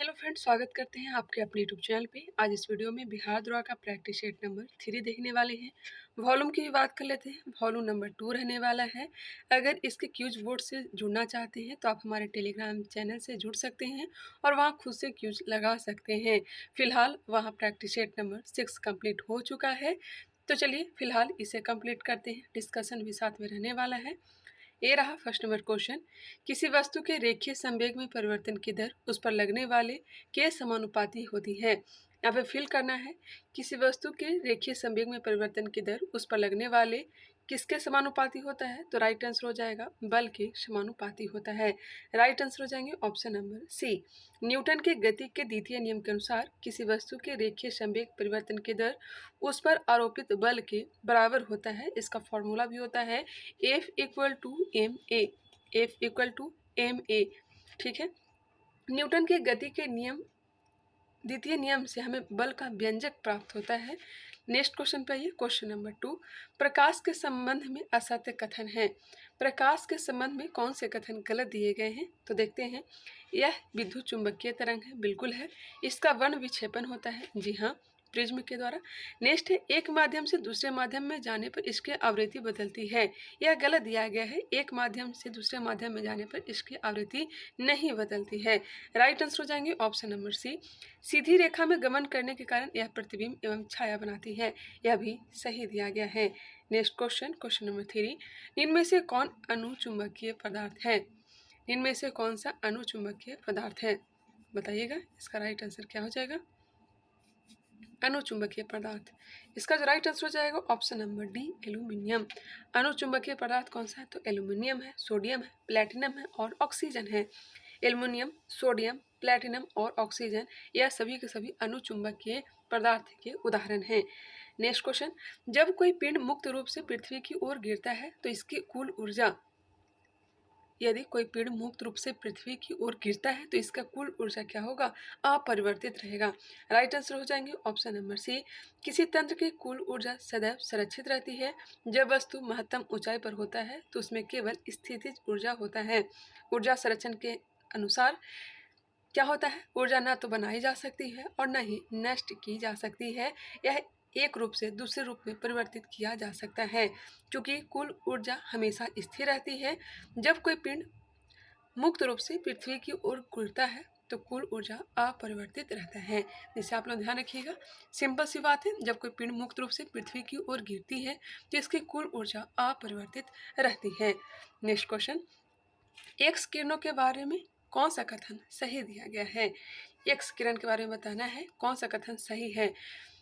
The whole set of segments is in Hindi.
हेलो फ्रेंड्स, स्वागत करते हैं आपके अपने यूट्यूब चैनल पे। आज इस वीडियो में बिहार द्रोह का प्रैक्टिस सेट नंबर 3 देखने वाले हैं। वॉल्यूम की भी बात कर लेते हैं। वॉल्यूम नंबर 2 रहने वाला है। अगर इसके क्यूज बोर्ड से जुड़ना चाहते हैं तो आप हमारे टेलीग्राम चैनल से जुड़ सकते हैं और वहाँ खुद से क्यूज लगा सकते हैं। फिलहाल वहाँ प्रैक्टिस सेट नंबर 6 कंप्लीट हो चुका है। तो चलिए फिलहाल इसे कंप्लीट करते हैं। डिस्कशन भी साथ में रहने वाला है। ये रहा फर्स्ट नंबर क्वेश्चन। किसी वस्तु के रेखीय संवेग में परिवर्तन की दर उस पर लगने वाले के समानुपाती होती है। यहाँ पे फिल करना है। किसी वस्तु के रेखीय संवेग में परिवर्तन की दर उस पर लगने वाले किसके समानुपाती होता है, तो राइट आंसर हो जाएगा बल के समानुपाती होता है। राइट आंसर हो जाएंगे ऑप्शन नंबर सी। न्यूटन के गति के द्वितीय नियम के अनुसार किसी वस्तु के रेखीय संवेग परिवर्तन की दर उस पर आरोपित बल के बराबर होता है। इसका फॉर्मूला भी होता है F equal to M A. F equal to M A. ठीक है। न्यूटन के गति के नियम द्वितीय नियम से हमें बल का व्यंजक प्राप्त होता है। नेक्स्ट क्वेश्चन पे आइए, क्वेश्चन नंबर 2। प्रकाश के संबंध में असत्य कथन है। प्रकाश के संबंध में कौन से कथन गलत दिए गए हैं, तो देखते हैं। यह विद्युत चुंबकीय तरंग है, बिल्कुल है। इसका वर्ण विक्षेपण होता है, जी हाँ, प्रिज्म के द्वारा। नेक्स्ट है, एक माध्यम से दूसरे माध्यम में जाने पर इसकी आवृत्ति बदलती है। यह गलत दिया गया है। एक माध्यम से दूसरे माध्यम में जाने पर इसकी आवृत्ति नहीं बदलती है। राइट आंसर हो जाएंगे ऑप्शन नंबर सी। सीधी रेखा में गमन करने के कारण यह प्रतिबिंब एवं छाया बनाती है। यह भी सही दिया गया है। Next question, question number 3। इनमें से कौन अनुचुंबकीय पदार्थ है। इनमें से कौन सा अनुचुंबकीय पदार्थ है, बताइएगा। इसका राइट आंसर क्या हो जाएगा, अनुचुंबकीय पदार्थ। इसका जो राइट आंसर हो जाएगा ऑप्शन नंबर डी, एल्यूमिनियम। अनुचुंबकीय पदार्थ कौन सा है, तो एल्यूमिनियम है, सोडियम है, प्लेटिनम है और ऑक्सीजन है। एल्यूमिनियम, सोडियम, प्लेटिनम और ऑक्सीजन, यह सभी के सभी अनुचुंबकीय पदार्थ के उदाहरण हैं। Next question. जब कोई पिंड मुक्त रूप से पृथ्वी की ओर गिरता है तो इसकी कुल ऊर्जा, यदि कोई पिंड मुक्त रूप से पृथ्वी की ओर गिरता है तो इसका कुल ऊर्जा क्या होगा, अपरिवर्तित रहेगा। राइट आंसर हो जाएंगे ऑप्शन नंबर सी। किसी तंत्र की कुल ऊर्जा सदैव संरक्षित रहती है। जब वस्तु महत्तम ऊंचाई पर होता है तो उसमें केवल स्थितिज ऊर्जा होता है। ऊर्जा संरक्षण के अनुसार क्या होता है, ऊर्जा न तो बनाई जा सकती है और न ही नष्ट की जा सकती है। यह एक रूप से दूसरे रूप में परिवर्तित किया जा सकता है, क्योंकि कुल ऊर्जा हमेशा स्थिर रहती है। जब कोई पिंड मुक्त रूप से पृथ्वी की ओर गिरता है तो कुल ऊर्जा अपरिवर्तित रहता है। जिसे आप लोग ध्यान रखिएगा। सिंपल सी बात है, जब कोई पिंड मुक्त रूप से पृथ्वी की ओर गिरती है तो इसकी कुल ऊर्जा अपरिवर्तित रहती है। Next question. एक्स किरणों के बारे में कौन सा कथन सही दिया गया है। एक्स किरण के बारे में बताना है कौन सा कथन सही है।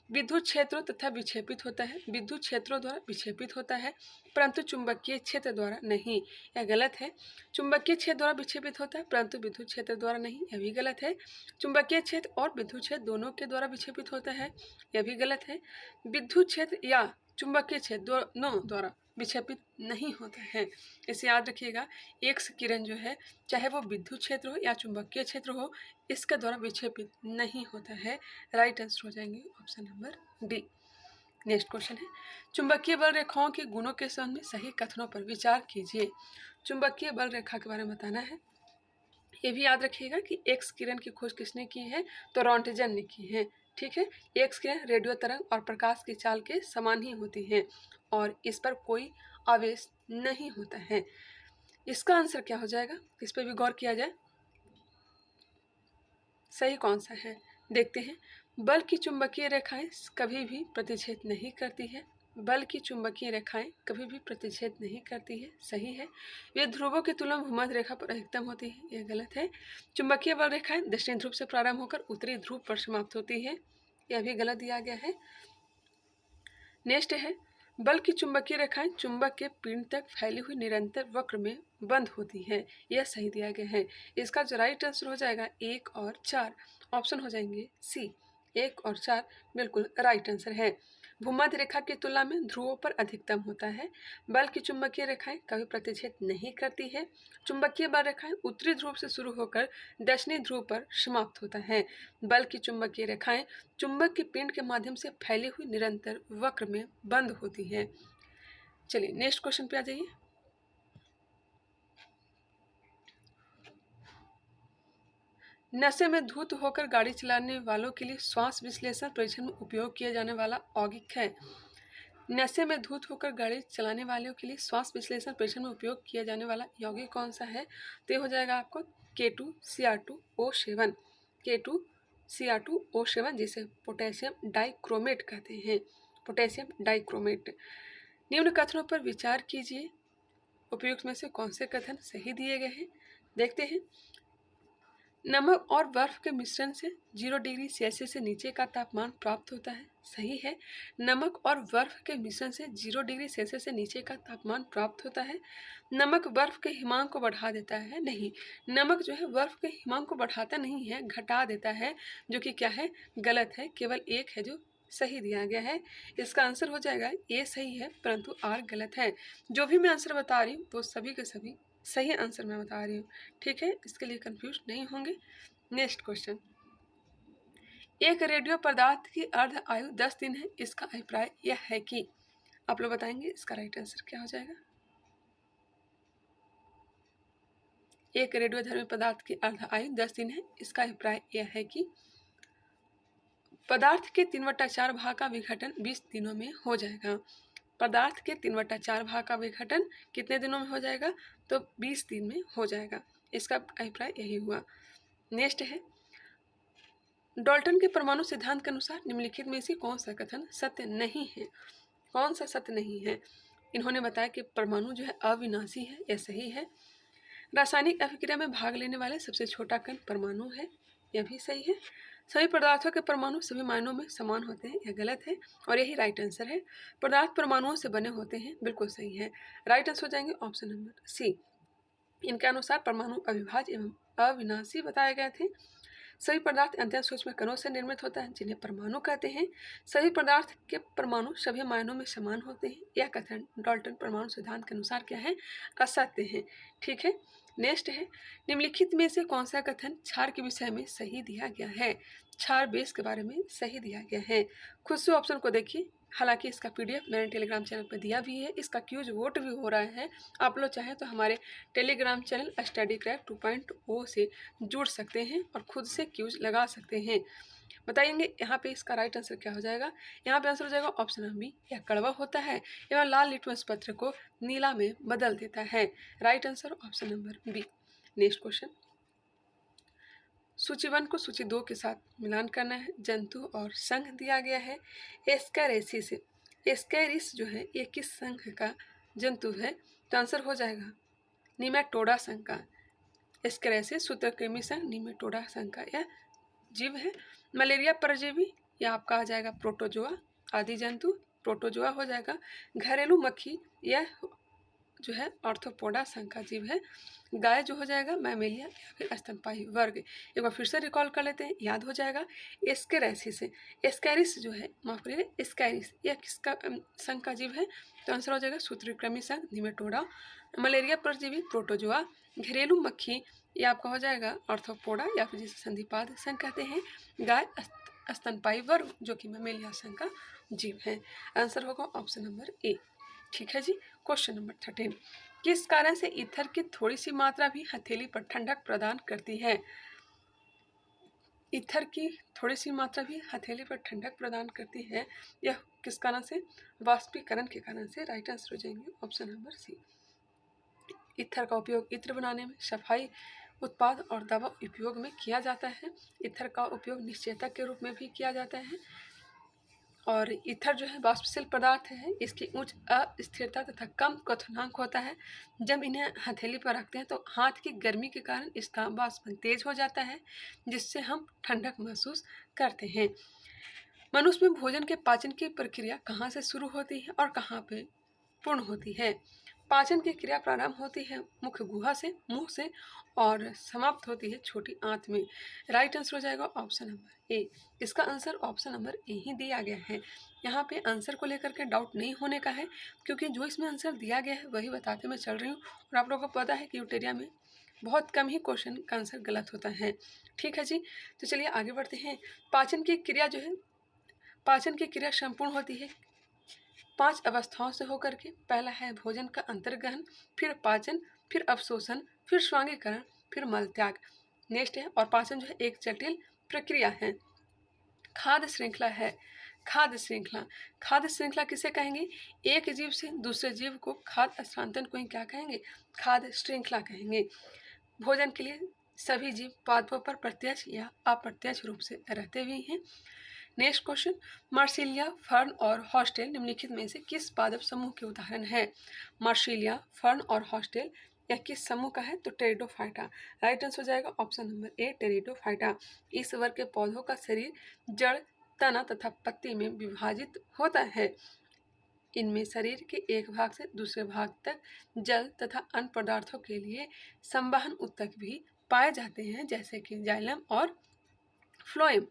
विद्युत क्षेत्रों तथा विक्षेपित होता है, विद्युत क्षेत्रों द्वारा विक्षेपित होता है, परंतु चुंबकीय क्षेत्र द्वारा नहीं, यह गलत है। चुंबकीय क्षेत्र द्वारा विक्षेपित होता है परंतु विद्युत क्षेत्र द्वारा नहीं, यह भी गलत है। चुंबकीय क्षेत्र और विद्युत क्षेत्र दोनों के द्वारा विक्षेपित होता है, यह भी गलत है। विद्युत क्षेत्र या चुंबकीय क्षेत्र दोनों द्वारा विक्षेपित नहीं होता है। इसे याद रखिएगा। एक्स किरण जो है, चाहे वो विद्युत क्षेत्र हो या चुंबकीय क्षेत्र हो, इसके द्वारा विक्षेपित नहीं होता है। राइट आंसर हो जाएंगे option number D. Next question है, चुंबकीय बल रेखाओं के गुणों के संबंध में सही कथनों पर विचार कीजिए। चुंबकीय बल रेखा के बारे में बताना है। ये भी याद रखिएगा कि एक्स किरण की खोज किसने की है, तो रॉन्टजन ने की है। ठीक है। एक्स किरण रेडियो तरंग और प्रकाश की चाल के समान ही होती है और इस पर कोई आवेश नहीं होता है। इसका आंसर क्या हो जाएगा, इस पर भी गौर किया जाए। सही कौन सा है, देखते हैं। बल की चुंबकीय रेखाएं कभी भी प्रतिच्छेद नहीं करती है। बल की चुंबकीय रेखाएं कभी भी प्रतिच्छेद नहीं करती है, सही है। वे ध्रुवों की तुलना में भूमध्य रेखा पर अधिकतम होती है, यह गलत है। चुंबकीय बल रेखाएं दक्षिणी ध्रुव से प्रारंभ होकर उत्तरी ध्रुव पर समाप्त होती है, यह भी गलत दिया गया है। नेक्स्ट है, बल की चुंबकीय रेखाएं चुंबक के पिंड तक फैली हुई निरंतर वक्र में बंद होती है, यह सही दिया गया है। इसका जो राइट आंसर हो जाएगा 1 और 4, ऑप्शन हो जाएंगे सी। 1 और 4 बिल्कुल राइट आंसर है। भूमध्य रेखा की तुलना में ध्रुवों पर अधिकतम होता है। बल की चुंबकीय रेखाएं कभी प्रतिच्छेद नहीं करती है। चुंबकीय बल रेखाएं उत्तरी ध्रुव से शुरू होकर दक्षिणी ध्रुव पर समाप्त होता है। बल की चुंबकीय रेखाएं चुंबक के पिंड के माध्यम से फैली हुई निरंतर वक्र में बंद होती है। चलिए नेक्स्ट क्वेश्चन पे आ जाइए। नशे में धुत होकर गाड़ी चलाने वालों के लिए श्वास विश्लेषण परीक्षण में उपयोग किया जाने वाला यौगिक है। नशे में धुत होकर गाड़ी चलाने वालों के लिए श्वास विश्लेषण परीक्षण में उपयोग किया जाने वाला यौगिक कौन सा है? तो ये हो जाएगा आपको K2Cr2O7। K2Cr2O7 जिसे पोटेशियम डाइक्रोमेट कहते हैं। Potassium dichromate. निम्न कथनों पर विचार कीजिए, उपयुक्त में से कौन से कथन सही दिए गए हैं? देखते हैं। नमक और बर्फ के मिश्रण से 0 डिग्री सेल्सियस से नीचे का तापमान प्राप्त होता है। सही है। नमक और बर्फ के मिश्रण से 0 डिग्री सेल्सियस से नीचे का तापमान प्राप्त होता है। नमक बर्फ के हिमांक को बढ़ा देता है। नहीं, नमक जो है बर्फ के हिमांक को बढ़ाता नहीं है, घटा देता है, जो कि क्या है? गलत है। केवल एक है जो सही दिया गया है। इसका आंसर हो जाएगा ए सही है, परंतु आर गलत है। जो भी मैं आंसर बता रही हूँ वो सभी के सभी सही आंसर मैं बता रही हूँ। ठीक है, इसके लिए कंफ्यूज नहीं होंगे। Next question. एक रेडियो पदार्थ की अर्ध आयु 10 दिन है। इसका अभिप्राय यह है कि, आप लोग बताएंगे इसका राइट आंसर क्या हो जाएगा। एक रेडियोधर्मी पदार्थ की अर्ध आयु 10 दिन है। इसका अभिप्राय यह है कि पदार्थ के 3/4 भाग का विघटन 20 दिनों में हो जाएगा। पदार्थ के 3/4 भाग का विघटन कितने दिनों में हो जाएगा? तो 20 दिन में हो जाएगा। इसका अभिप्राय यही हुआ। नेक्स्ट है, डाल्टन के परमाणु सिद्धांत के अनुसार निम्नलिखित में से कौन सा कथन सत्य नहीं है? कौन सा सत्य नहीं है? इन्होंने बताया कि परमाणु जो है अविनाशी है, यह सही है। रासायनिक अभिक्रिया में भाग लेने वाले सबसे छोटा कण परमाणु है, यह भी सही है। सभी पदार्थों के परमाणु सभी मायनों में समान होते हैं, यह गलत है और यही राइट आंसर है। पदार्थ परमाणुओं से बने होते हैं, बिल्कुल सही है। राइट आंसर हो जाएंगे ऑप्शन नंबर सी। इनके अनुसार परमाणु अविभाज्य एवं अविनाशी बताए गए थे। सभी पदार्थ अत्यंत सूक्ष्म कणों से निर्मित होता है, जिन्हें परमाणु कहते हैं। सभी पदार्थ के परमाणु सभी मायनों में समान होते हैं। यह कथन डाल्टन परमाणु सिद्धांत के अनुसार क्या है? असत्य है। ठीक है। नेक्स्ट है, निम्नलिखित में से कौन सा कथन क्षार के विषय में सही दिया गया है? क्षार बेस के बारे में सही दिया गया है। खुद से ऑप्शन को देखिए। हालांकि इसका पीडीएफ मैंने टेलीग्राम चैनल पर दिया भी है, इसका क्यूज वोट भी हो रहा है। आप लोग चाहें तो हमारे टेलीग्राम चैनल स्टडी क्रैक 2.0 से जुड़ सकते हैं और खुद से क्यूज लगा सकते हैं। बताएंगे यहाँ पे इसका राइट आंसर क्या हो जाएगा। यहाँ पे आंसर हो जाएगा ऑप्शन बी। यह कड़वा होता है एवं लाल लिटमस पत्र को नीला में बदल देता है। Right answer option number B. Next question. सूची 1 को सूची 2 के साथ मिलान करना है। जंतु और संघ दिया गया है। एस्कैरिस। एस्कैरिस जो है ये किस संघ का जंतु है? तो आंसर हो जाएगा निमेटोडा संघ का। एस्कैरिस सूत्रकृमि संघ निमेटोडा संघ का यह जीव है। मलेरिया परजीवी यह आपका आ जाएगा प्रोटोजोआ। आदि जंतु प्रोटोजोआ हो जाएगा। घरेलू मक्खी यह जो है आर्थ्रोपोडा संघ का जीव है। गाय जो हो जाएगा मैमेलिया या फिर स्तनपायी वर्ग। एक बार फिर से रिकॉल कर लेते हैं, याद हो जाएगा। एस्कैरिस। एस्कैरिस जो है, माफ करिए, एस्कैरिस यह किसका संघ का जीव है? तो आंसर हो जाएगा सूत्रकृमि संघ निमेटोडा। मलेरिया परजीवी प्रोटोजोआ। घरेलू मक्खी ये आपका हो जाएगा आर्थ्रोपोडा या फिर जिसे संधिपाद संघ कहते हैं। गाय स्तनपायी वर्ग जो कि मैमेलिया संघ का जीव है। आंसर होगा ऑप्शन नंबर ए। ठीक है जी। Question number 13। किस कारण से ईथर की थोड़ी सी मात्रा भी हथेली पर ठंडक प्रदान करती है? ईथर की थोड़ी सी मात्रा भी हथेली पर ठंडक प्रदान करती है, यह किस कारण से? वाष्पीकरण के कारण से। राइट आंसर हो जाएंगे ऑप्शन नंबर सी। ईथर का उपयोग इत्र बनाने में, सफाई उत्पाद और दवा उपयोग में किया जाता है। ईथर का उपयोग निश्चेतक के रूप में भी किया जाता है। और ईथर जो है वाष्पशील पदार्थ है। इसकी उच्च अस्थिरता तथा कम क्वथनांक होता है। जब इन्हें हथेली पर रखते हैं तो हाथ की गर्मी के कारण इसका वाष्पन तेज हो जाता है, जिससे हम ठंडक महसूस करते हैं। मनुष्य में भोजन के पाचन की प्रक्रिया कहाँ से शुरू होती है और कहाँ पे पूर्ण होती है? पाचन की क्रिया प्रारंभ होती है मुख्य गुहा से, मुंह से, और समाप्त होती है छोटी आंत में। राइट आंसर हो जाएगा ऑप्शन नंबर ए। इसका आंसर ऑप्शन नंबर ए ही दिया गया है। यहाँ पे आंसर को लेकर के डाउट नहीं होने का है, क्योंकि जो इसमें आंसर दिया गया है वही बताते मैं चल रही हूँ। और आप लोगों को पता है कि यूटेरिया में बहुत कम ही क्वेश्चन का आंसर गलत होता है। ठीक है जी। तो चलिए आगे बढ़ते हैं। पाचन की क्रिया जो है, पाचन की क्रिया संपूर्ण होती है 5 अवस्थाओं से होकर के। पहला है भोजन का अंतर्ग्रहण, फिर पाचन, फिर अवशोषण, फिर स्वांगीकरण, फिर मल त्याग। नेक्स्ट है, और पाचन जो है एक जटिल प्रक्रिया है। खाद्य श्रृंखला है। खाद्य श्रृंखला, खाद्य श्रृंखला किसे कहेंगे? एक जीव से दूसरे जीव को खाद्य हस्तांतरण को ही क्या कहेंगे? खाद्य श्रृंखला कहेंगे। भोजन के लिए सभी जीव पादपों पर प्रत्यक्ष या अप्रत्यक्ष रूप से रहते हुए हैं। नेक्स्ट क्वेश्चन, मार्सिलिया, फर्न और हॉस्टेल निम्नलिखित में से किस पादप समूह के उदाहरण है? मार्सिलिया, फर्न और हॉस्टेल यह किस समूह का है? तो टेरिडोफाइटा। राइट आंसर हो जाएगा ऑप्शन नंबर ए, टेरिडोफाइटा। इस वर्ग के पौधों का शरीर जड़, तना तथा पत्ती में विभाजित होता है। इनमें शरीर के एक भाग से दूसरे भाग तक जल तथा अन्य पदार्थों के लिए संवहन ऊतक भी पाए जाते हैं, जैसे कि जाइलम और फ्लोएम।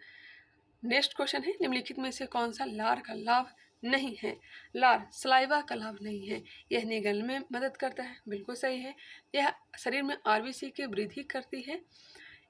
नेक्स्ट क्वेश्चन है, निम्नलिखित में से कौन सा लार का लाभ नहीं है? लार सलाइवा का लाभ नहीं है। यह निगलने में मदद करता है, बिल्कुल सही है। यह शरीर में आरबीसी की वृद्धि करती है।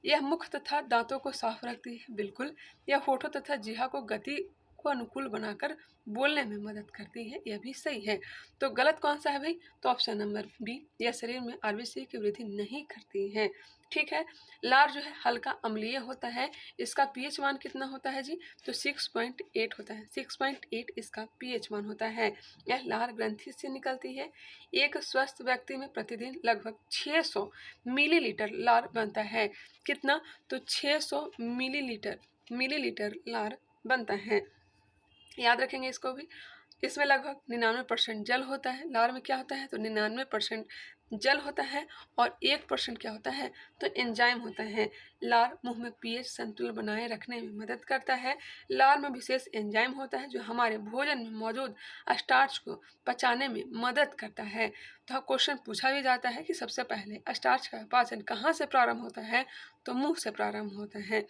यह मुख तथा दांतों को साफ रखती है, बिल्कुल। यह होठों तथा जिह्वा को गति को अनुकूल बनाकर बोलने में मदद करती है, यह भी सही है। तो गलत कौन सा है भाई? तो ऑप्शन नंबर बी, यह शरीर में आरबीसी की वृद्धि नहीं करती है। ठीक है। लार जो है हल्का अम्लीय होता है। इसका पीएच मान कितना होता है जी? तो 6.8 होता है। 6.8 इसका पीएच मान होता है। यह लार ग्रंथि से निकलती है। एक स्वस्थ व्यक्ति में प्रतिदिन लगभग 600 मिलीलीटर लार बनता है। कितना? तो 600 मिलीलीटर लार बनता है। याद रखेंगे इसको भी। इसमें लगभग 99% जल होता है। लार में क्या होता है? तो 99% जल होता है और 1% क्या होता है? तो एंजाइम होता है। लार मुंह में पीएच संतुलन बनाए रखने में मदद करता है। लार में विशेष एंजाइम होता है जो हमारे भोजन में मौजूद स्टार्च को पचाने में मदद करता है। तो क्वेश्चन पूछा भी जाता है कि सबसे पहले स्टार्च का पाचन कहाँ से प्रारंभ होता है? तो मुंह से प्रारंभ होता है।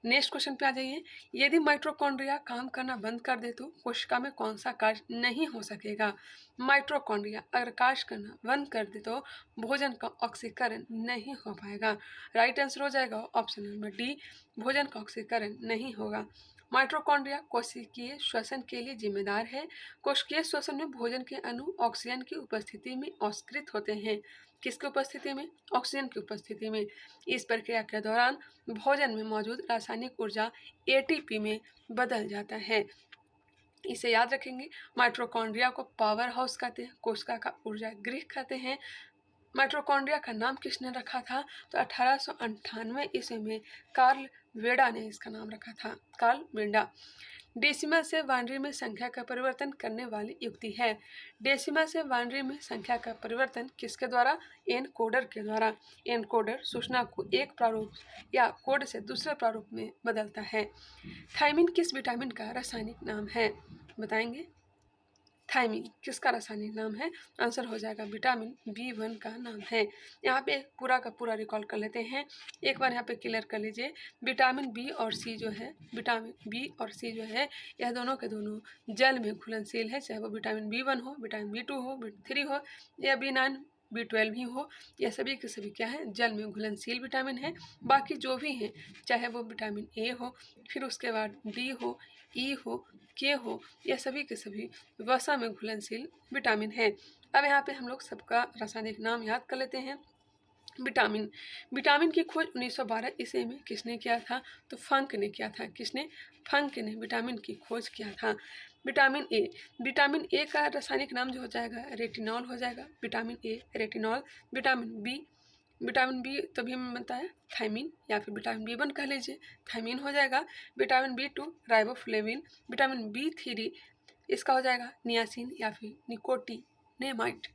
नेक्स्ट क्वेश्चन पे आ जाइए। यदि माइटोकॉन्ड्रिया काम करना बंद कर दे तो कोशिका में कौन सा कार्य नहीं हो सकेगा? माइटोकॉन्ड्रिया अगर कार्य करना बंद कर दे तो भोजन का ऑक्सीकरण नहीं हो पाएगा। राइट आंसर हो जाएगा ऑप्शन नंबर डी, भोजन का ऑक्सीकरण नहीं होगा। माइटोकॉन्ड्रिया कोशिकीय श्वसन के लिए जिम्मेदार है। कोशिकीय श्वसन में भोजन के अणु ऑक्सीजन की उपस्थिति में ऑक्सीकृत होते हैं। किसकी उपस्थिति में? ऑक्सीजन की उपस्थिति में। इस प्रक्रिया के दौरान भोजन में मौजूद रासायनिक ऊर्जा एटीपी में बदल जाता है। इसे याद रखेंगे। माइटोकॉन्ड्रिया को पावर हाउस कहते हैं, कोशिका का ऊर्जा गृह कहते हैं। माइटोकॉन्ड्रिया का नाम किसने रखा था? तो 1898 ईस्वी में कार्ल वेडा ने इसका नाम रखा था, कार्ल वेडा। डेसिमल से बाइनरी में संख्या का परिवर्तन करने वाली युक्ति है। डेसिमल से बाइनरी में संख्या का परिवर्तन किसके द्वारा? एनकोडर के द्वारा। एनकोडर सूचना को एक प्रारूप या कोड से दूसरे प्रारूप में बदलता है। थायमिन किस विटामिन का रासायनिक नाम है? बताएंगे। थायमिन किसका रासायनिक नाम है? आंसर हो जाएगा विटामिन B1 का नाम है। यहाँ पे पूरा का पूरा रिकॉल कर लेते हैं, एक बार यहाँ पे क्लियर कर लीजिए। विटामिन बी और सी जो है, विटामिन बी और सी जो है, यह दोनों के दोनों जल में घुलनशील है, चाहे वो विटामिन B1 हो, विटामिन B2 हो, B3 हो या B9 B12 भी हो, यह सभी के सभी क्या है? जल में घुलनशील विटामिन है। बाकी जो भी हैं, चाहे वो विटामिन ए हो, फिर उसके बाद डी हो, ई हो, के हो, यह सभी के सभी वसा में घुलनशील विटामिन है। अब यहाँ पे हम लोग सबका रासायनिक नाम याद कर लेते हैं। विटामिन, विटामिन की खोज 1912 ईस्वी में किसने किया था? तो फंक ने किया था। किसने? फंक ने विटामिन की खोज किया था। विटामिन ए, विटामिन ए का रासायनिक नाम जो हो जाएगा रेटिनॉल हो जाएगा। Vitamin A retinol. Vitamin B तभी में बनता है थायमिन, या फिर विटामिन B1 कह लीजिए, थायमिन हो जाएगा। Vitamin B2 riboflavin. Vitamin B3 इसका हो जाएगा नियासिन या फिर निकोटिनेमाइड।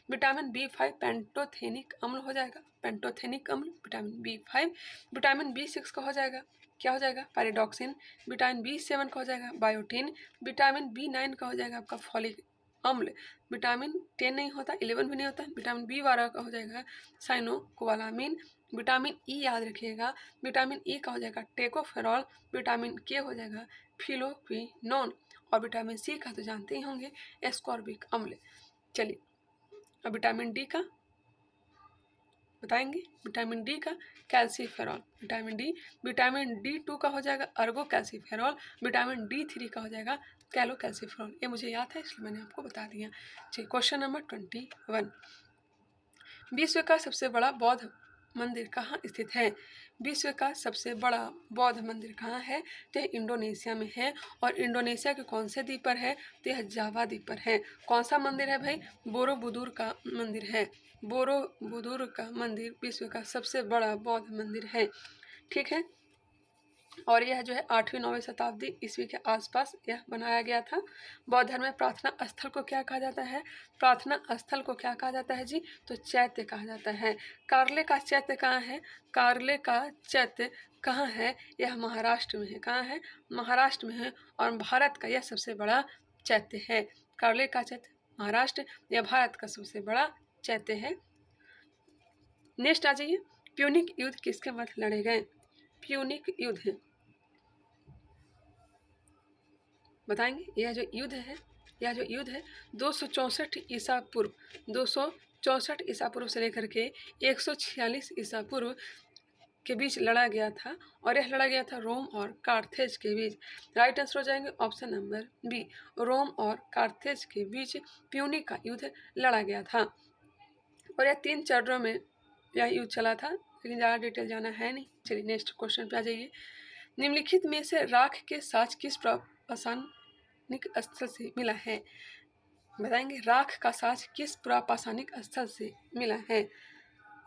विटामिन B5 पेंटोथेनिक अम्ल हो जाएगा, पेंटोथेनिक अम्ल विटामिन B5। विटामिन B6 का हो जाएगा, क्या हो जाएगा? पैराडॉक्सिन। विटामिन B7 का हो जाएगा बायोटिन। विटामिन B9 का हो जाएगा आपका फॉलिक अम्ल। विटामिन 10 नहीं होता, 11 भी नहीं होता। विटामिन B12 का हो जाएगा साइनोकोबालामिन। विटामिन ई याद रखिएगा, विटामिन ई का हो जाएगा टेकोफेरॉल। विटामिन के हो जाएगा फिलोक्विनोन। और विटामिन सी का तो जानते ही होंगे एस्कॉर्बिक अम्ल। चलिए अब विटामिन डी का बताएंगे। विटामिन डी का कैल्सीफेरॉल, विटामिन D2 का हो जाएगा अर्गो कैल्सीफेरॉल। विटामिन D3 का हो जाएगा कैलो कैल्सीफेरॉल। ये मुझे याद है इसलिए मैंने आपको बता दिया। चलिए क्वेश्चन नंबर 21। विश्व का सबसे बड़ा बौद्ध मंदिर कहाँ स्थित है? विश्व का सबसे बड़ा बौद्ध मंदिर कहाँ है? तो यह इंडोनेशिया में है। और इंडोनेशिया के कौन से द्वीप पर है? तो यह जावा द्वीप पर है। कौन सा मंदिर है भाई? बोरोबुदुर का मंदिर है। बोरोबुदुर का मंदिर विश्व का सबसे बड़ा बौद्ध मंदिर है। ठीक है। और यह जो है 8वीं-9वीं शताब्दी ईस्वी के आसपास यह बनाया गया था। बौद्ध धर्म में प्रार्थना स्थल को क्या कहा जाता है? प्रार्थना स्थल को क्या कहा जाता है जी? तो चैत्य कहा जाता है। कार्ले का चैत्य कहाँ है? कार्ले का चैत्य कहाँ है? यह महाराष्ट्र में है। कहाँ है? महाराष्ट्र में है। और भारत का यह सबसे बड़ा चैत्य है। कार्ले का चैत्य महाराष्ट्र, यह भारत का सबसे बड़ा चैत्य है। नेक्स्ट आ जाइए, प्यूनिक युद्ध किसके मध्य लड़े गए? प्यूनिक युद्ध है, बताएंगे। यह जो युद्ध है 264 ईसा पूर्व 264 ईसा पूर्व से लेकर के 146 ईसा पूर्व के बीच लड़ा गया था। और यह लड़ा गया था रोम और कार्थेज के बीच। राइट आंसर हो जाएंगे ऑप्शन नंबर बी, रोम और कार्थेज के बीच प्यूनिक का युद्ध लड़ा गया था। और यह 3 चरणों में यह युद्ध चला था, लेकिन ज़्यादा डिटेल जाना है नहीं। चलिए नेक्स्ट क्वेश्चन पे आ जाइए। निम्नलिखित में से राख के साज किस प्रापाषाणिक स्थल से मिला है? बताएंगे। राख का साज किस प्रापाषाणिक स्थल से मिला है?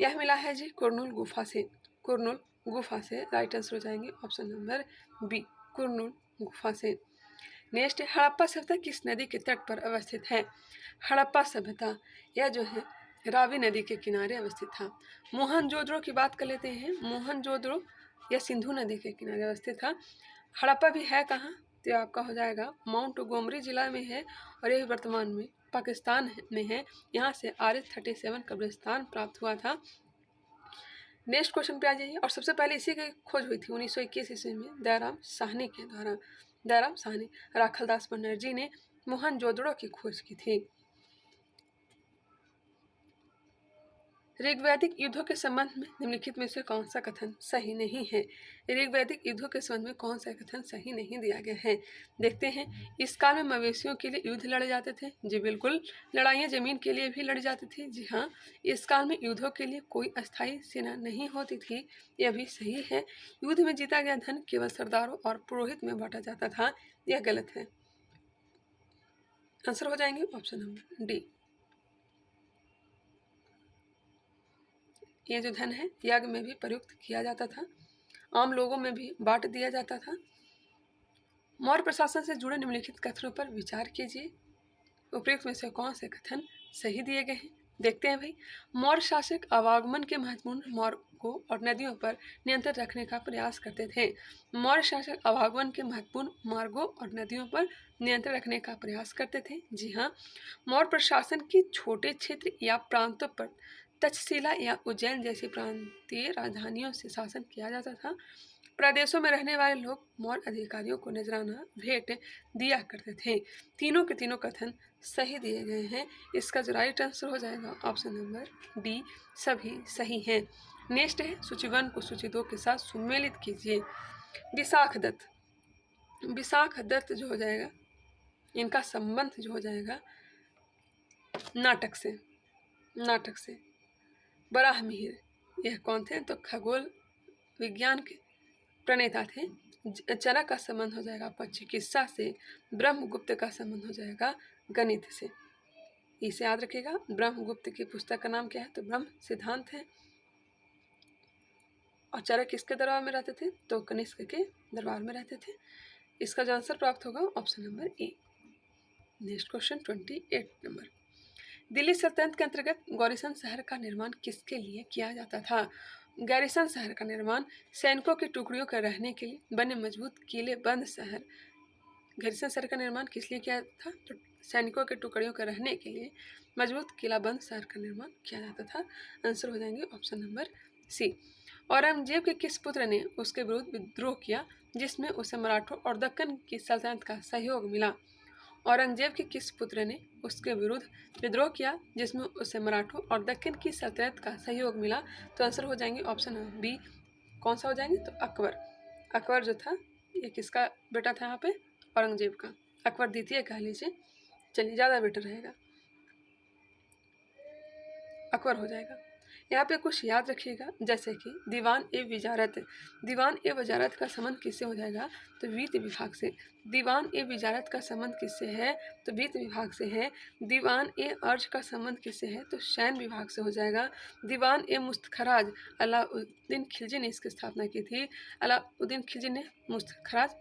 यह मिला है जी कुरनूल गुफा से। कुरनूल गुफा से राइट आंसर हो जाएंगे ऑप्शन नंबर बी, कुरनूल गुफा से। नेक्स्ट, हड़प्पा सभ्यता किस नदी के तट पर अवस्थित है? हड़प्पा सभ्यता यह जो है रावी नदी के किनारे अवस्थित था। मोहनजोदड़ो की बात कर लेते हैं। मोहनजोदड़ो यह सिंधु नदी के किनारे अवस्थित था। हड़प्पा भी है कहाँ? तो आपका हो जाएगा माउंट गोमरी जिला में है। और यह वर्तमान में पाकिस्तान में है। यहाँ से RH-37 कब्रिस्तान प्राप्त हुआ था। नेक्स्ट क्वेश्चन पे आ जाइए। और सबसे पहले इसी की खोज हुई थी 1921 ईस्वी में दयाराम साहनी के द्वारा। दयाराम साहनी, राखलदास बनर्जी ने मोहनजोदड़ो की खोज की थी। ऋग्वैदिक युद्धों के संबंध में निम्नलिखित में से कौन सा कथन सही नहीं है? ऋग्वैदिक युद्धों के संबंध में कौन सा कथन सही नहीं दिया गया है? देखते हैं। इस काल में मवेशियों के लिए युद्ध लड़े जाते थे। जी बिल्कुल। लड़ाइयाँ जमीन के लिए भी लड़ी जाती थी। जी हाँ। इस काल में युद्धों के लिए कोई अस्थायी सेना नहीं होती थी। यह भी सही है। युद्ध में जीता गया धन केवल सरदारों और पुरोहित में बांटा जाता था। यह गलत है। आंसर हो जाएंगे ऑप्शन नंबर डी। ये जो धन है यज्ञ में भी प्रयुक्त किया जाता था, आम लोगों में भी बांट दिया जाता था। मौर्य प्रशासन से जुड़े निम्नलिखित कथनों पर विचार कीजिए। उपयुक्त में से कौन से कथन सही दिए गए हैं? देखते हैं भाई। मौर्य शासक आवागमन के महत्वपूर्ण मार्गों और नदियों पर नियंत्रण रखने का प्रयास करते थे। मौर्य शासक आवागमन के महत्वपूर्ण मार्गों और नदियों पर नियंत्रण रखने का प्रयास करते थे। जी हाँ। मौर्य प्रशासन की छोटे क्षेत्र या प्रांतों पर तक्षशिला या उज्जैन जैसी प्रांतीय राजधानियों से शासन किया जाता था। प्रदेशों में रहने वाले लोग मौर्य अधिकारियों को नजराना भेंट दिया करते थे। तीनों के तीनों कथन सही दिए गए हैं। इसका जो राइट आंसर हो जाएगा ऑप्शन नंबर डी, सभी सही हैं। नेक्स्ट है, सूची 1 को सूची 2 के साथ सुमेलित कीजिए। विशाख दत्त, विशाख दत्त जो हो जाएगा, इनका संबंध जो हो जाएगा नाटक से। नाटक से। वराहमिहिर, यह कौन थे? तो खगोल विज्ञान के प्रणेता थे। जनक का संबंध हो जाएगा आपका चिकित्सा से। ब्रह्मगुप्त का संबंध हो जाएगा गणित से। इसे याद रखिएगा। ब्रह्मगुप्त की पुस्तक का नाम क्या है? तो ब्रह्म सिद्धांत है। और चरक किसके दरबार में रहते थे? तो कनिष्क के दरबार में रहते थे। इसका जो आंसर प्राप्त होगा ऑप्शन नंबर ए। Next question 28 number. दिल्ली सल्तनत के अंतर्गत गौरीसन शहर का निर्माण किसके लिए किया जाता था? गैरिसन शहर का निर्माण सैनिकों की टुकड़ियों के रहने के लिए बने मजबूत किले बंद शहर। गैरिसन शहर का निर्माण किस लिए किया था? तो सैनिकों के टुकड़ियों के रहने के लिए मजबूत किला बंद शहर का निर्माण किया जाता था। आंसर हो जाएंगे ऑप्शन नंबर सी। औरंगजेब के किस पुत्र ने उसके विरुद्ध विद्रोह किया जिसमें उसे मराठों और दक्कन की सल्तनत का सहयोग मिला? औरंगजेब के किस पुत्र ने उसके विरुद्ध विद्रोह किया जिसमें उसे मराठों और दक्कन की सल्तनत का सहयोग मिला? तो आंसर हो जाएंगे ऑप्शन बी। कौन सा हो जाएंगे? तो अकबर। अकबर जो था ये किसका बेटा था? यहाँ पे औरंगजेब का। अकबर द्वितीय कह लीजिए। चलिए ज़्यादा बेटर रहेगा, अकबर हो जाएगा। यहाँ पे कुछ याद रखिएगा, जैसे कि दीवान ए वजारत, दीवान ए वजारत का संबंध किससे हो जाएगा, तो वित्त विभाग से। दीवान ए वजारत का संबंध किससे है, तो वित्त विभाग से है। दीवान ए अर्ज का संबंध किससे है, तो सैन्य विभाग से हो जाएगा। दीवान ए मुस्तखराज, अलाउद्दीन खिलजी ने इसकी स्थापना की थी। अलाउद्दीन खिलजी ने मुस्तखराज,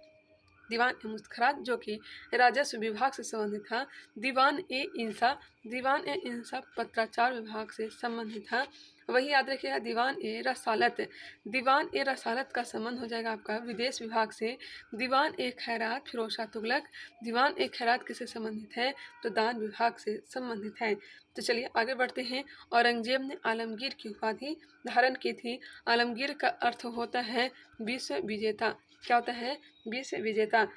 दीवान ए मुस्तखराज जो कि राजस्व विभाग से संबंधित था। दीवान ए इंसा, दीवान ए इंसा पत्राचार विभाग से संबंधित था। वही याद रखिएगा दीवान ए रसालत, दीवान ए रसालत का संबंध हो जाएगा आपका विदेश विभाग से। दीवान ए खैरात फिरोज शाह तुगलक, दीवान ए खैरात किससे संबंधित है, तो दान विभाग से संबंधित है। तो चलिए आगे बढ़ते हैं। औरंगजेब ने आलमगीर की उपाधि धारण की थी। आलमगीर का अर्थ होता है विश्व विजेता। क्या होता है, विश्व विजेता।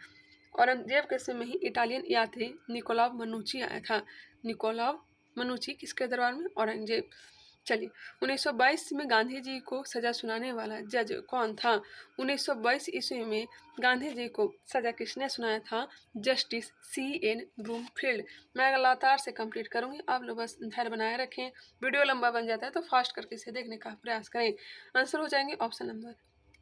औरंगजेब के समय ही इटालियन यात्री निकोलाव मनुची आया था। निकोलाव मनुची किसके दरबार में, औरंगजेब। चलिए 1922 में गांधी जी को सजा सुनाने वाला जज कौन था। 1922 ईस्वी में गांधी जी को सजा किसने सुनाया था, जस्टिस C.N. ब्रूमफील्ड। मैं लगातार से कंप्लीट करूंगी, आप लोग बस धैर्य बनाए रखें। वीडियो लंबा बन जाता है तो फास्ट करके इसे देखने का प्रयास करें। आंसर हो जाएंगे ऑप्शन नंबर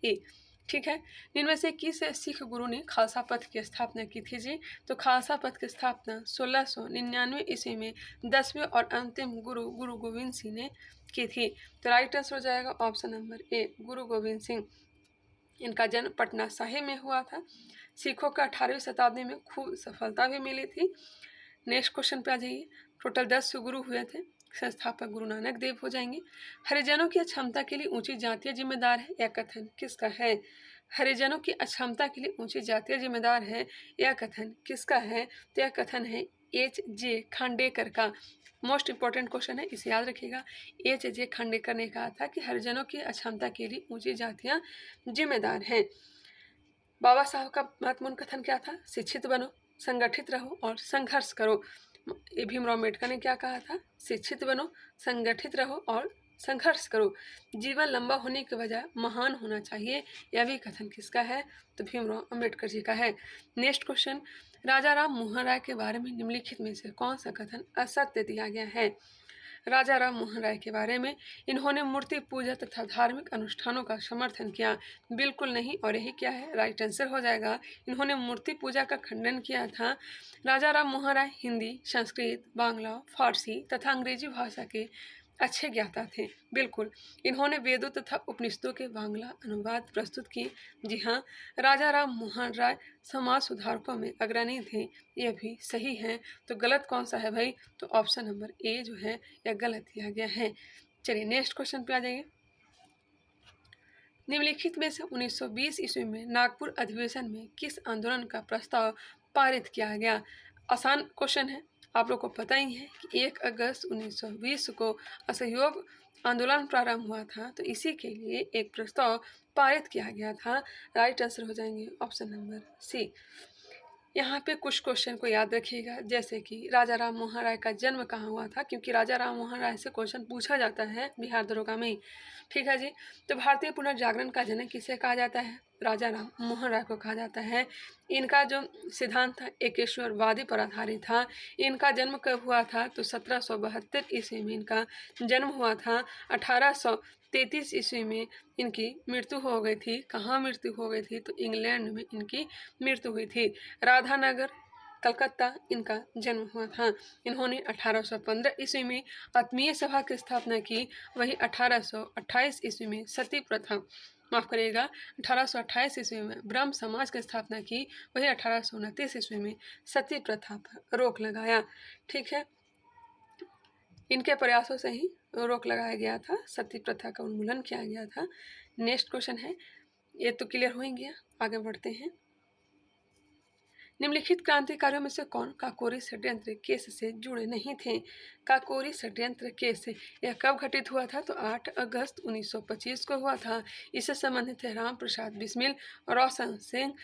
ए। ठीक है, इनमें से किस सिख गुरु ने खालसा पंथ की स्थापना की थी जी, तो खालसा पंथ की स्थापना 1699 ईस्वी में 10वें और अंतिम गुरु गुरु गोविंद सिंह ने की थी। तो राइट आंसर हो जाएगा ऑप्शन नंबर ए, गुरु गोविंद सिंह। इनका जन्म पटना साहिब में हुआ था। सिखों का 18वीं शताब्दी में खूब सफलता भी मिली थी। नेक्स्ट क्वेश्चन पे आ जाइए। टोटल 10 गुरु हुए थे, संस्थापक गुरु नानक देव हो जाएंगे। हरिजनों की अक्षमता के लिए ऊंची जातियां जिम्मेदार है, यह कथन किसका है। हरिजनों की अक्षमता के लिए ऊंची जातियां जिम्मेदार है, यह कथन किसका है, तो यह कथन है H.J. खांडेकर का। मोस्ट इंपॉर्टेंट क्वेश्चन है, इसे याद रखिएगा। H.J. खांडेकर ने कहा था कि हरिजनों की अक्षमता के लिए ऊंची जातियां जिम्मेदार हैं। बाबा साहब का महत्वपूर्ण कथन क्या था, शिक्षित बनो, संगठित रहो और संघर्ष करो। भीमराव अम्बेडकर ने क्या कहा था, शिक्षित बनो, संगठित रहो और संघर्ष करो। जीवन लंबा होने के बजाय महान होना चाहिए, यह भी कथन किसका है, तो भीमराव अम्बेडकर जी का है। नेक्स्ट क्वेश्चन, राजा राम मोहन राय के बारे में निम्नलिखित में से कौन सा कथन असत्य दिया गया है। राजा राम मोहन राय के बारे में, इन्होंने मूर्ति पूजा तथा धार्मिक अनुष्ठानों का समर्थन किया। बिल्कुल नहीं, और यही क्या है, राइट आंसर हो जाएगा। इन्होंने मूर्ति पूजा का खंडन किया था। राजा राम मोहन राय हिंदी, संस्कृत, बांग्ला, फारसी तथा अंग्रेजी भाषा के अच्छे ज्ञाता थे। बिल्कुल, इन्होंने वेदों तथा उपनिषदों के बांग्ला अनुवाद प्रस्तुत किए। जी हाँ, राजा राम मोहन राय समाज सुधारकों में अग्रणी थे, यह भी सही है। तो गलत कौन सा है भाई, तो ऑप्शन नंबर ए जो है यह गलत दिया गया है। चलिए नेक्स्ट क्वेश्चन पे आ जाइए। निम्नलिखित में से 1920 ईस्वी में नागपुर अधिवेशन में किस आंदोलन का प्रस्ताव पारित किया गया। आसान क्वेश्चन है, आप लोग को पता ही है कि 1 अगस्त 1920 को असहयोग आंदोलन प्रारंभ हुआ था, तो इसी के लिए एक प्रस्ताव पारित किया गया था। राइट आंसर हो जाएंगे ऑप्शन नंबर सी। यहाँ पे कुछ क्वेश्चन को याद रखिएगा, जैसे कि राजा राम मोहन राय का जन्म कहाँ हुआ था, क्योंकि राजा राम मोहन राय से क्वेश्चन पूछा जाता है बिहार दरोगा में। ठीक है जी, तो भारतीय पुनर्जागरण का जनक किसे कहा जाता है, राजा राम मोहन राय को कहा जाता है। इनका जो सिद्धांत था एकेश्वरवादी पर आधारित था। इनका जन्म कब हुआ था, तो 1772 ईस्वी में इनका जन्म हुआ था। 1833 ईस्वी में इनकी मृत्यु हो गई थी। कहाँ मृत्यु हो गई थी, तो इंग्लैंड में इनकी मृत्यु हुई थी। राधानगर कलकत्ता इनका जन्म हुआ था। इन्होंने 1815 ईस्वी में आत्मीय सभा की स्थापना की। वही 1828 ईस्वी में सती प्रथा, माफ करिएगा, 1828 ईस्वी में ब्रह्म समाज की स्थापना की। वही 1829 ईस्वी में सती प्रथा पर रोक लगाया। ठीक है, इनके प्रयासों से ही रोक लगाया गया था, सती प्रथा का उन्मूलन किया गया था। नेक्स्ट क्वेश्चन है, ये तो क्लियर हो ही गया, आगे बढ़ते हैं। निम्नलिखित क्रांतिकारियों में से कौन काकोरी षड्यंत्र केस से जुड़े नहीं थे। काकोरी षड्यंत्र केस यह कब घटित हुआ था, तो 8 अगस्त 1925 को हुआ था। इससे संबंधित है राम प्रसाद बिस्मिल, रोशन सिंह,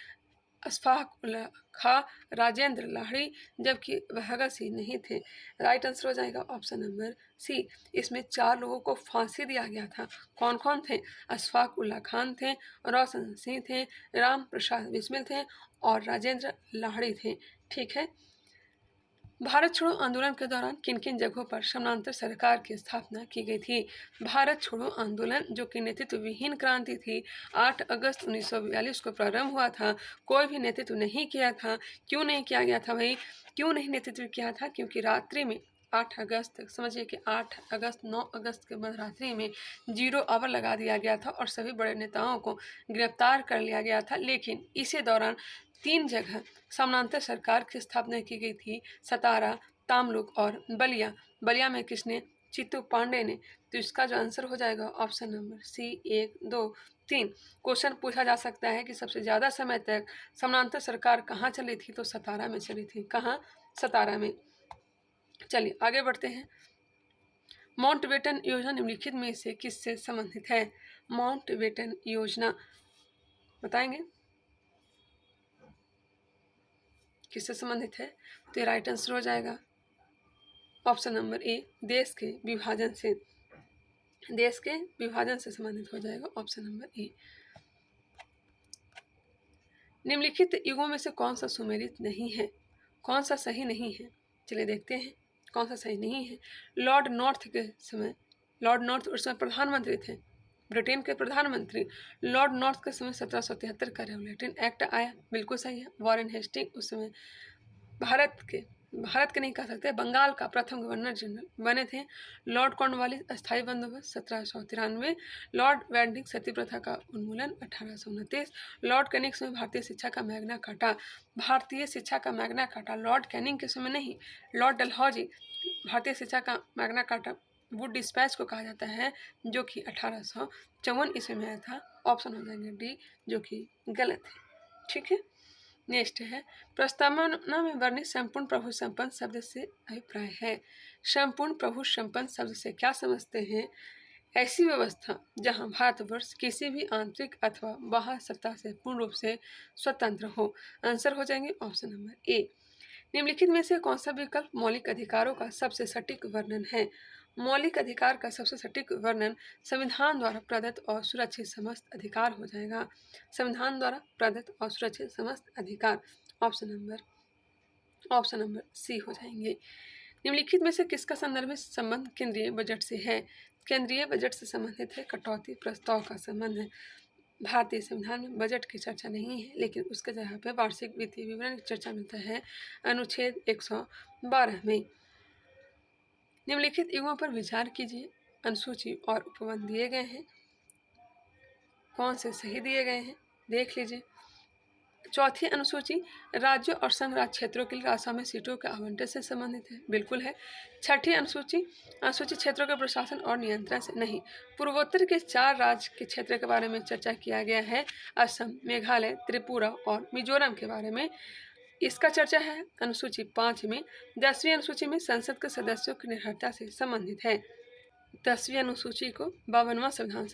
अशफाक उल्ला खां, राजेंद्र लाहिड़ी, जबकि भगत सिंह नहीं थे। राइट आंसर हो जाएगा ऑप्शन नंबर सी। इसमें 4 लोगों को फांसी दिया गया था। कौन कौन थे, अशफाक उल्ला खान थे, रोशन सिंह थे, राम प्रसाद बिस्मिल थे और राजेंद्र लाहिड़ी थे। ठीक है, भारत छोड़ो आंदोलन के दौरान किन किन जगहों पर समानांतर सरकार की स्थापना की गई थी? भारत छोड़ो आंदोलन, जो कि नेतृत्व विहीन क्रांति थी, 8 अगस्त 1942 को प्रारंभ हुआ था। कोई भी नेतृत्व नहीं किया था। क्यों नहीं किया गया था भाई? क्यों नहीं नेतृत्व किया था? क्योंकि रात्रि में 8 अगस्त, समझिए कि 8 अगस्त 9 अगस्त के मध्यरात्रि में 0 आवर लगा दिया गया था और सभी बड़े नेताओं को गिरफ्तार कर लिया गया था। लेकिन इसी दौरान 3 जगह समानांतर सरकार की स्थापना की गई थी, सतारा, तामलुक और बलिया। बलिया में किसने? चित्तू पांडे ने। तो इसका जो आंसर हो जाएगा ऑप्शन नंबर सी, 1, 2, 3। क्वेश्चन पूछा जा सकता है कि सबसे ज़्यादा समय तक समानांतर सरकार कहाँ चली थी? तो सतारा में चली थी। कहाँ? सतारा में। चलिए आगे बढ़ते हैं। माउंटबेटन योजना निम्नलिखित में से किससे संबंधित है? माउंटबेटन योजना बताएंगे किससे संबंधित है? तो ये राइट आंसर हो जाएगा ऑप्शन नंबर ए, देश के विभाजन से। देश के विभाजन से संबंधित हो जाएगा ऑप्शन नंबर ए। निम्नलिखित युगों में से कौन सा सुमेलित नहीं है? कौन सा सही नहीं है? चलिए देखते हैं कौन सा सही नहीं है। लॉर्ड नॉर्थ के समय, लॉर्ड नॉर्थ उस समय प्रधानमंत्री थे, ब्रिटेन के प्रधानमंत्री। लॉर्ड नॉर्थ के समय 1773 का रेगुलेटिंग एक्ट आया, बिल्कुल सही है। वॉरेन हेस्टिंग उस समय भारत के नहीं कह सकते, बंगाल का प्रथम गवर्नर जनरल बने थे। लॉर्ड कॉर्नवालिस अस्थायी बंदोबस्त 1793। लॉर्ड वेंडिंग सती प्रथा का उन्मूलन 1829। लॉर्ड कैनिंग में भारतीय शिक्षा का मैग्ना कार्टा, भारतीय शिक्षा का मैग्ना कार्टा लॉर्ड कैनिंग के समय नहीं, लॉर्ड डलहौजी भारतीय शिक्षा का मैग्ना कार्टा वुड डिस्पैच को कहा जाता है, जो कि 1854 ईस्वी में आया था। ऑप्शन हो जाएंगे डी, जो कि गलत है। ठीक है, नेक्स्ट है प्रस्तावना में वर्णित संपूर्ण प्रभु संपन्न शब्द से अभिप्राय है। संपूर्ण प्रभु संपन्न शब्द से क्या समझते हैं? ऐसी व्यवस्था जहां भारतवर्ष किसी भी आंतरिक अथवा बाह्य सत्ता से पूर्ण रूप से स्वतंत्र हो। आंसर हो जाएंगे ऑप्शन नंबर ए। निम्नलिखित में से कौन सा विकल्प मौलिक अधिकारों का सबसे सटीक वर्णन है? मौलिक अधिकार का सबसे सटीक वर्णन संविधान द्वारा प्रदत्त और सुरक्षित समस्त अधिकार हो जाएगा। संविधान द्वारा प्रदत्त और सुरक्षित समस्त अधिकार ऑप्शन नंबर सी हो जाएंगे। निम्नलिखित में से किसका संदर्भित संबंध केंद्रीय बजट से है? केंद्रीय बजट से संबंधित है कटौती प्रस्ताव का संबंध है। भारतीय संविधान में बजट की चर्चा नहीं है, लेकिन उसके जगह पर वार्षिक वित्तीय विवरण की चर्चा मिलता है अनुच्छेद 112 में। निम्नलिखित युगों पर विचार कीजिए। अनुसूची और उपबंध दिए गए हैं, कौन से सही दिए गए हैं देख लीजिए। चौथी अनुसूची राज्यों और संघ राज्य क्षेत्रों के लिए राज्यसभा में सीटों के आवंटन से संबंधित है, बिल्कुल है। छठी अनुसूची क्षेत्रों के प्रशासन और नियंत्रण से नहीं। पूर्वोत्तर के 4 राज्य के क्षेत्र के बारे में चर्चा किया गया है, असम, मेघालय, त्रिपुरा और मिजोरम के बारे में। इसका चर्चा है अनुसूची 5 में। 10वीं अनुसूची में संसद के सदस्यों की निर्भरता से संबंधित है। 10वीं अनुसूची को 52वां संविधान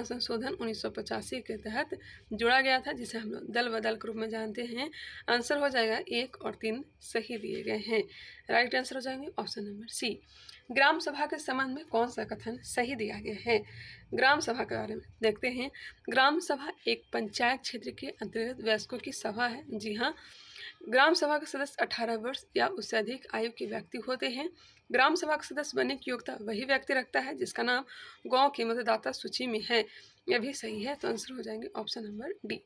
संशोधन 1985 के तहत जोड़ा गया था, जिसे हम लोग दल बदल के रूप में जानते हैं। आंसर हो जाएगा 1 और 3 सही दिए गए हैं। राइट आंसर हो जाएंगे ऑप्शन नंबर सी। ग्राम सभा के संबंध में कौन सा कथन सही दिया गया है? ग्राम सभा के बारे में देखते हैं। ग्राम सभा एक पंचायत क्षेत्र के अंतर्गत वयस्कों की सभा है। जी हाँ, ग्राम सभा के सदस्य 18 वर्ष या उससे अधिक आयु के व्यक्ति होते हैं। ग्राम सभा का सदस्य बनने की योग्यता वही व्यक्ति रखता है जिसका नाम गांव की मतदाता सूची में है। यह भी सही है, तो आंसर हो जाएंगे ऑप्शन नंबर डी।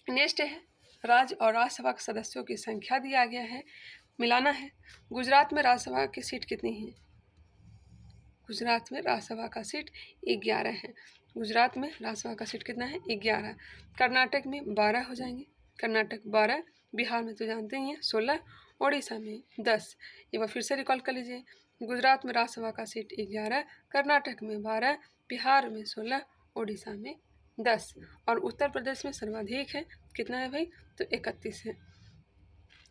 नेक्स्ट है राज्य और राज्यसभा के सदस्यों की संख्या दिया गया है, मिलाना है। गुजरात में राज्यसभा की सीट कितनी है? गुजरात में राज्यसभा का सीट 11 है। गुजरात में राज्यसभा का सीट कितना है? 11। कर्नाटक में 12 हो जाएंगे। कर्नाटक 12, बिहार में तो जानते ही हैं 16, उड़ीसा में 10। एक बार फिर से रिकॉल कर लीजिए। गुजरात में राज्यसभा का सीट 11, कर्नाटक में 12, बिहार में 16, उड़ीसा में 10 और उत्तर प्रदेश में सर्वाधिक है। कितना है भाई? तो 31 है।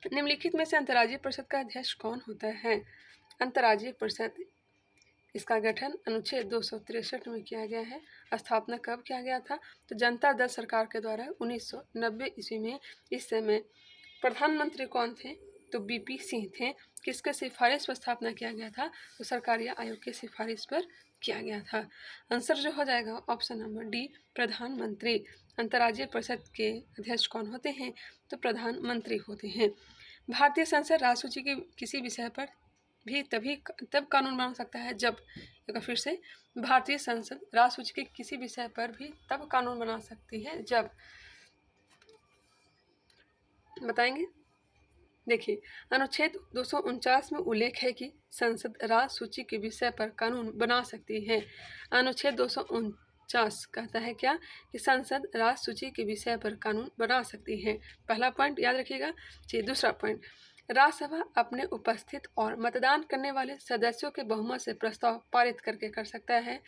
निम्नलिखित में से अंतर्राज्यीय परिषद का अध्यक्ष कौन होता है? अंतर्राज्यीय परिषद, इसका गठन अनुच्छेद 263 में किया गया है। स्थापना कब किया गया था? तो जनता दल सरकार के द्वारा 1990 ईस्वी में। इस समय प्रधानमंत्री कौन थे? तो बीपी सिंह थे। किसके सिफारिश पर स्थापना किया गया था? तो सरकारिया आयोग की सिफारिश पर किया गया था। आंसर जो हो जाएगा ऑप्शन नंबर डी, प्रधानमंत्री। अंतर्राज्यीय परिषद के अध्यक्ष कौन होते हैं? तो प्रधानमंत्री होते हैं। भारतीय संसद राज्य सूची के किसी विषय पर भी तब कानून बना सकता है जब, एक बार फिर से, भारतीय संसद राज्य सूची के किसी विषय पर भी तब कानून बना सकती है जब, बताएंगे। देखिए, अनुच्छेद 249 में उल्लेख है कि संसद राज्य सूची के विषय पर कानून बना सकती है। अनुच्छेद 249 कहता है क्या? कि संसद राज्य सूची के विषय पर कानून बना सकती है। पहला पॉइंट याद रखिएगा। चलिए दूसरा पॉइंट, राज्यसभा अपने उपस्थित और मतदान करने वाले सदस्यों के बहुमत से प्रस्ताव पारित करके कर सकता है।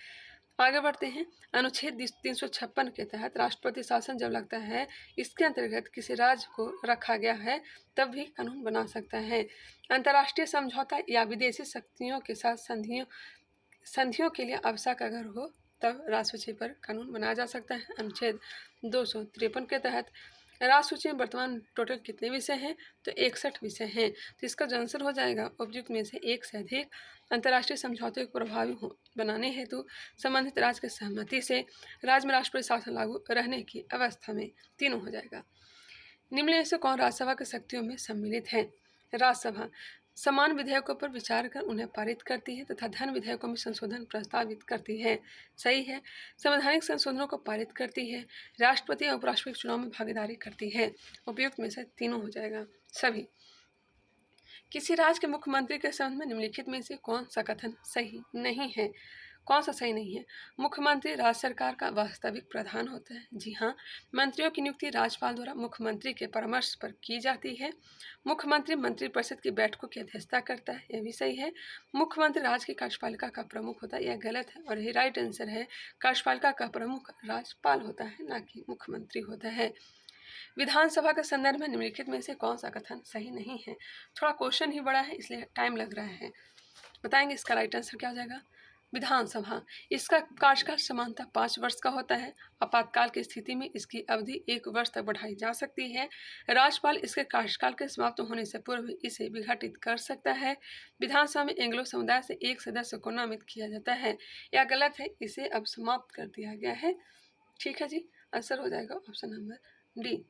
आगे बढ़ते हैं। अनुच्छेद 356 के तहत राष्ट्रपति शासन जब लगता है, इसके अंतर्गत किसी राज्य को रखा गया है, तब भी कानून बना सकता है। अंतर्राष्ट्रीय समझौता या विदेशी शक्तियों के साथ संधियों के लिए आवश्यक अगर हो, तब राज्य सूची पर कानून बनाया जा सकता है। अनुच्छेद 253 के तहत राज्य सूची में वर्तमान टोटल कितने विषय हैं? तो 61 विषय हैं। तो इसका जो आंसर हो जाएगा उपयुक्त में से एक से अधिक। अंतर्राष्ट्रीय समझौते को प्रभावी बनाने हेतु संबंधित राज्य की सहमति से राज्य में राष्ट्रपति शासन लागू रहने की अवस्था में, तीनों हो जाएगा। निम्न में से कौन राज्यसभा की शक्तियों में सम्मिलित है? राज्यसभा समान विधेयकों पर विचार कर उन्हें पारित करती है तथा धन विधेयकों में संशोधन प्रस्तावित करती है। सही है। संवैधानिक संशोधनों को पारित करती है। राष्ट्रपति और उपराष्ट्रपति चुनाव में भागीदारी करती है। उपयुक्त में से तीनों हो जाएगा सभी। किसी राज्य के मुख्यमंत्री के संबंध में निम्नलिखित में से कौन सा कथन सही नहीं है? कौन सा सही नहीं है? मुख्यमंत्री राज्य सरकार का वास्तविक प्रधान होता है। जी हाँ। मंत्रियों की नियुक्ति राज्यपाल द्वारा मुख्यमंत्री के परामर्श पर की जाती है। मुख्यमंत्री मंत्रिपरिषद की बैठकों की अध्यक्षता करता है, यह भी सही है। मुख्यमंत्री राज्य की कार्यपालिका का प्रमुख होता है, यह गलत है और यही राइट आंसर है। कार्यपालिका का प्रमुख राज्यपाल होता है, ना कि मुख्यमंत्री होता है। विधानसभा के संदर्भ में निम्नलिखित में से कौन सा कथन सही नहीं है? थोड़ा क्वेश्चन ही बड़ा है इसलिए टाइम लग रहा है। बताएंगे इसका राइट आंसर क्या हो जाएगा? विधानसभा, इसका कार्यकाल सामान्यतः 5 वर्ष का होता है। आपातकाल की स्थिति में इसकी अवधि 1 वर्ष तक बढ़ाई जा सकती है। राज्यपाल इसके कार्यकाल के समाप्त होने से पूर्व इसे विघटित कर सकता है। विधानसभा में एंग्लो समुदाय से एक सदस्य को नामित किया जाता है। यह गलत है, इसे अब समाप्त कर दिया गया है। ठीक है जी, आंसर हो जाएगा ऑप्शन नंबर डी।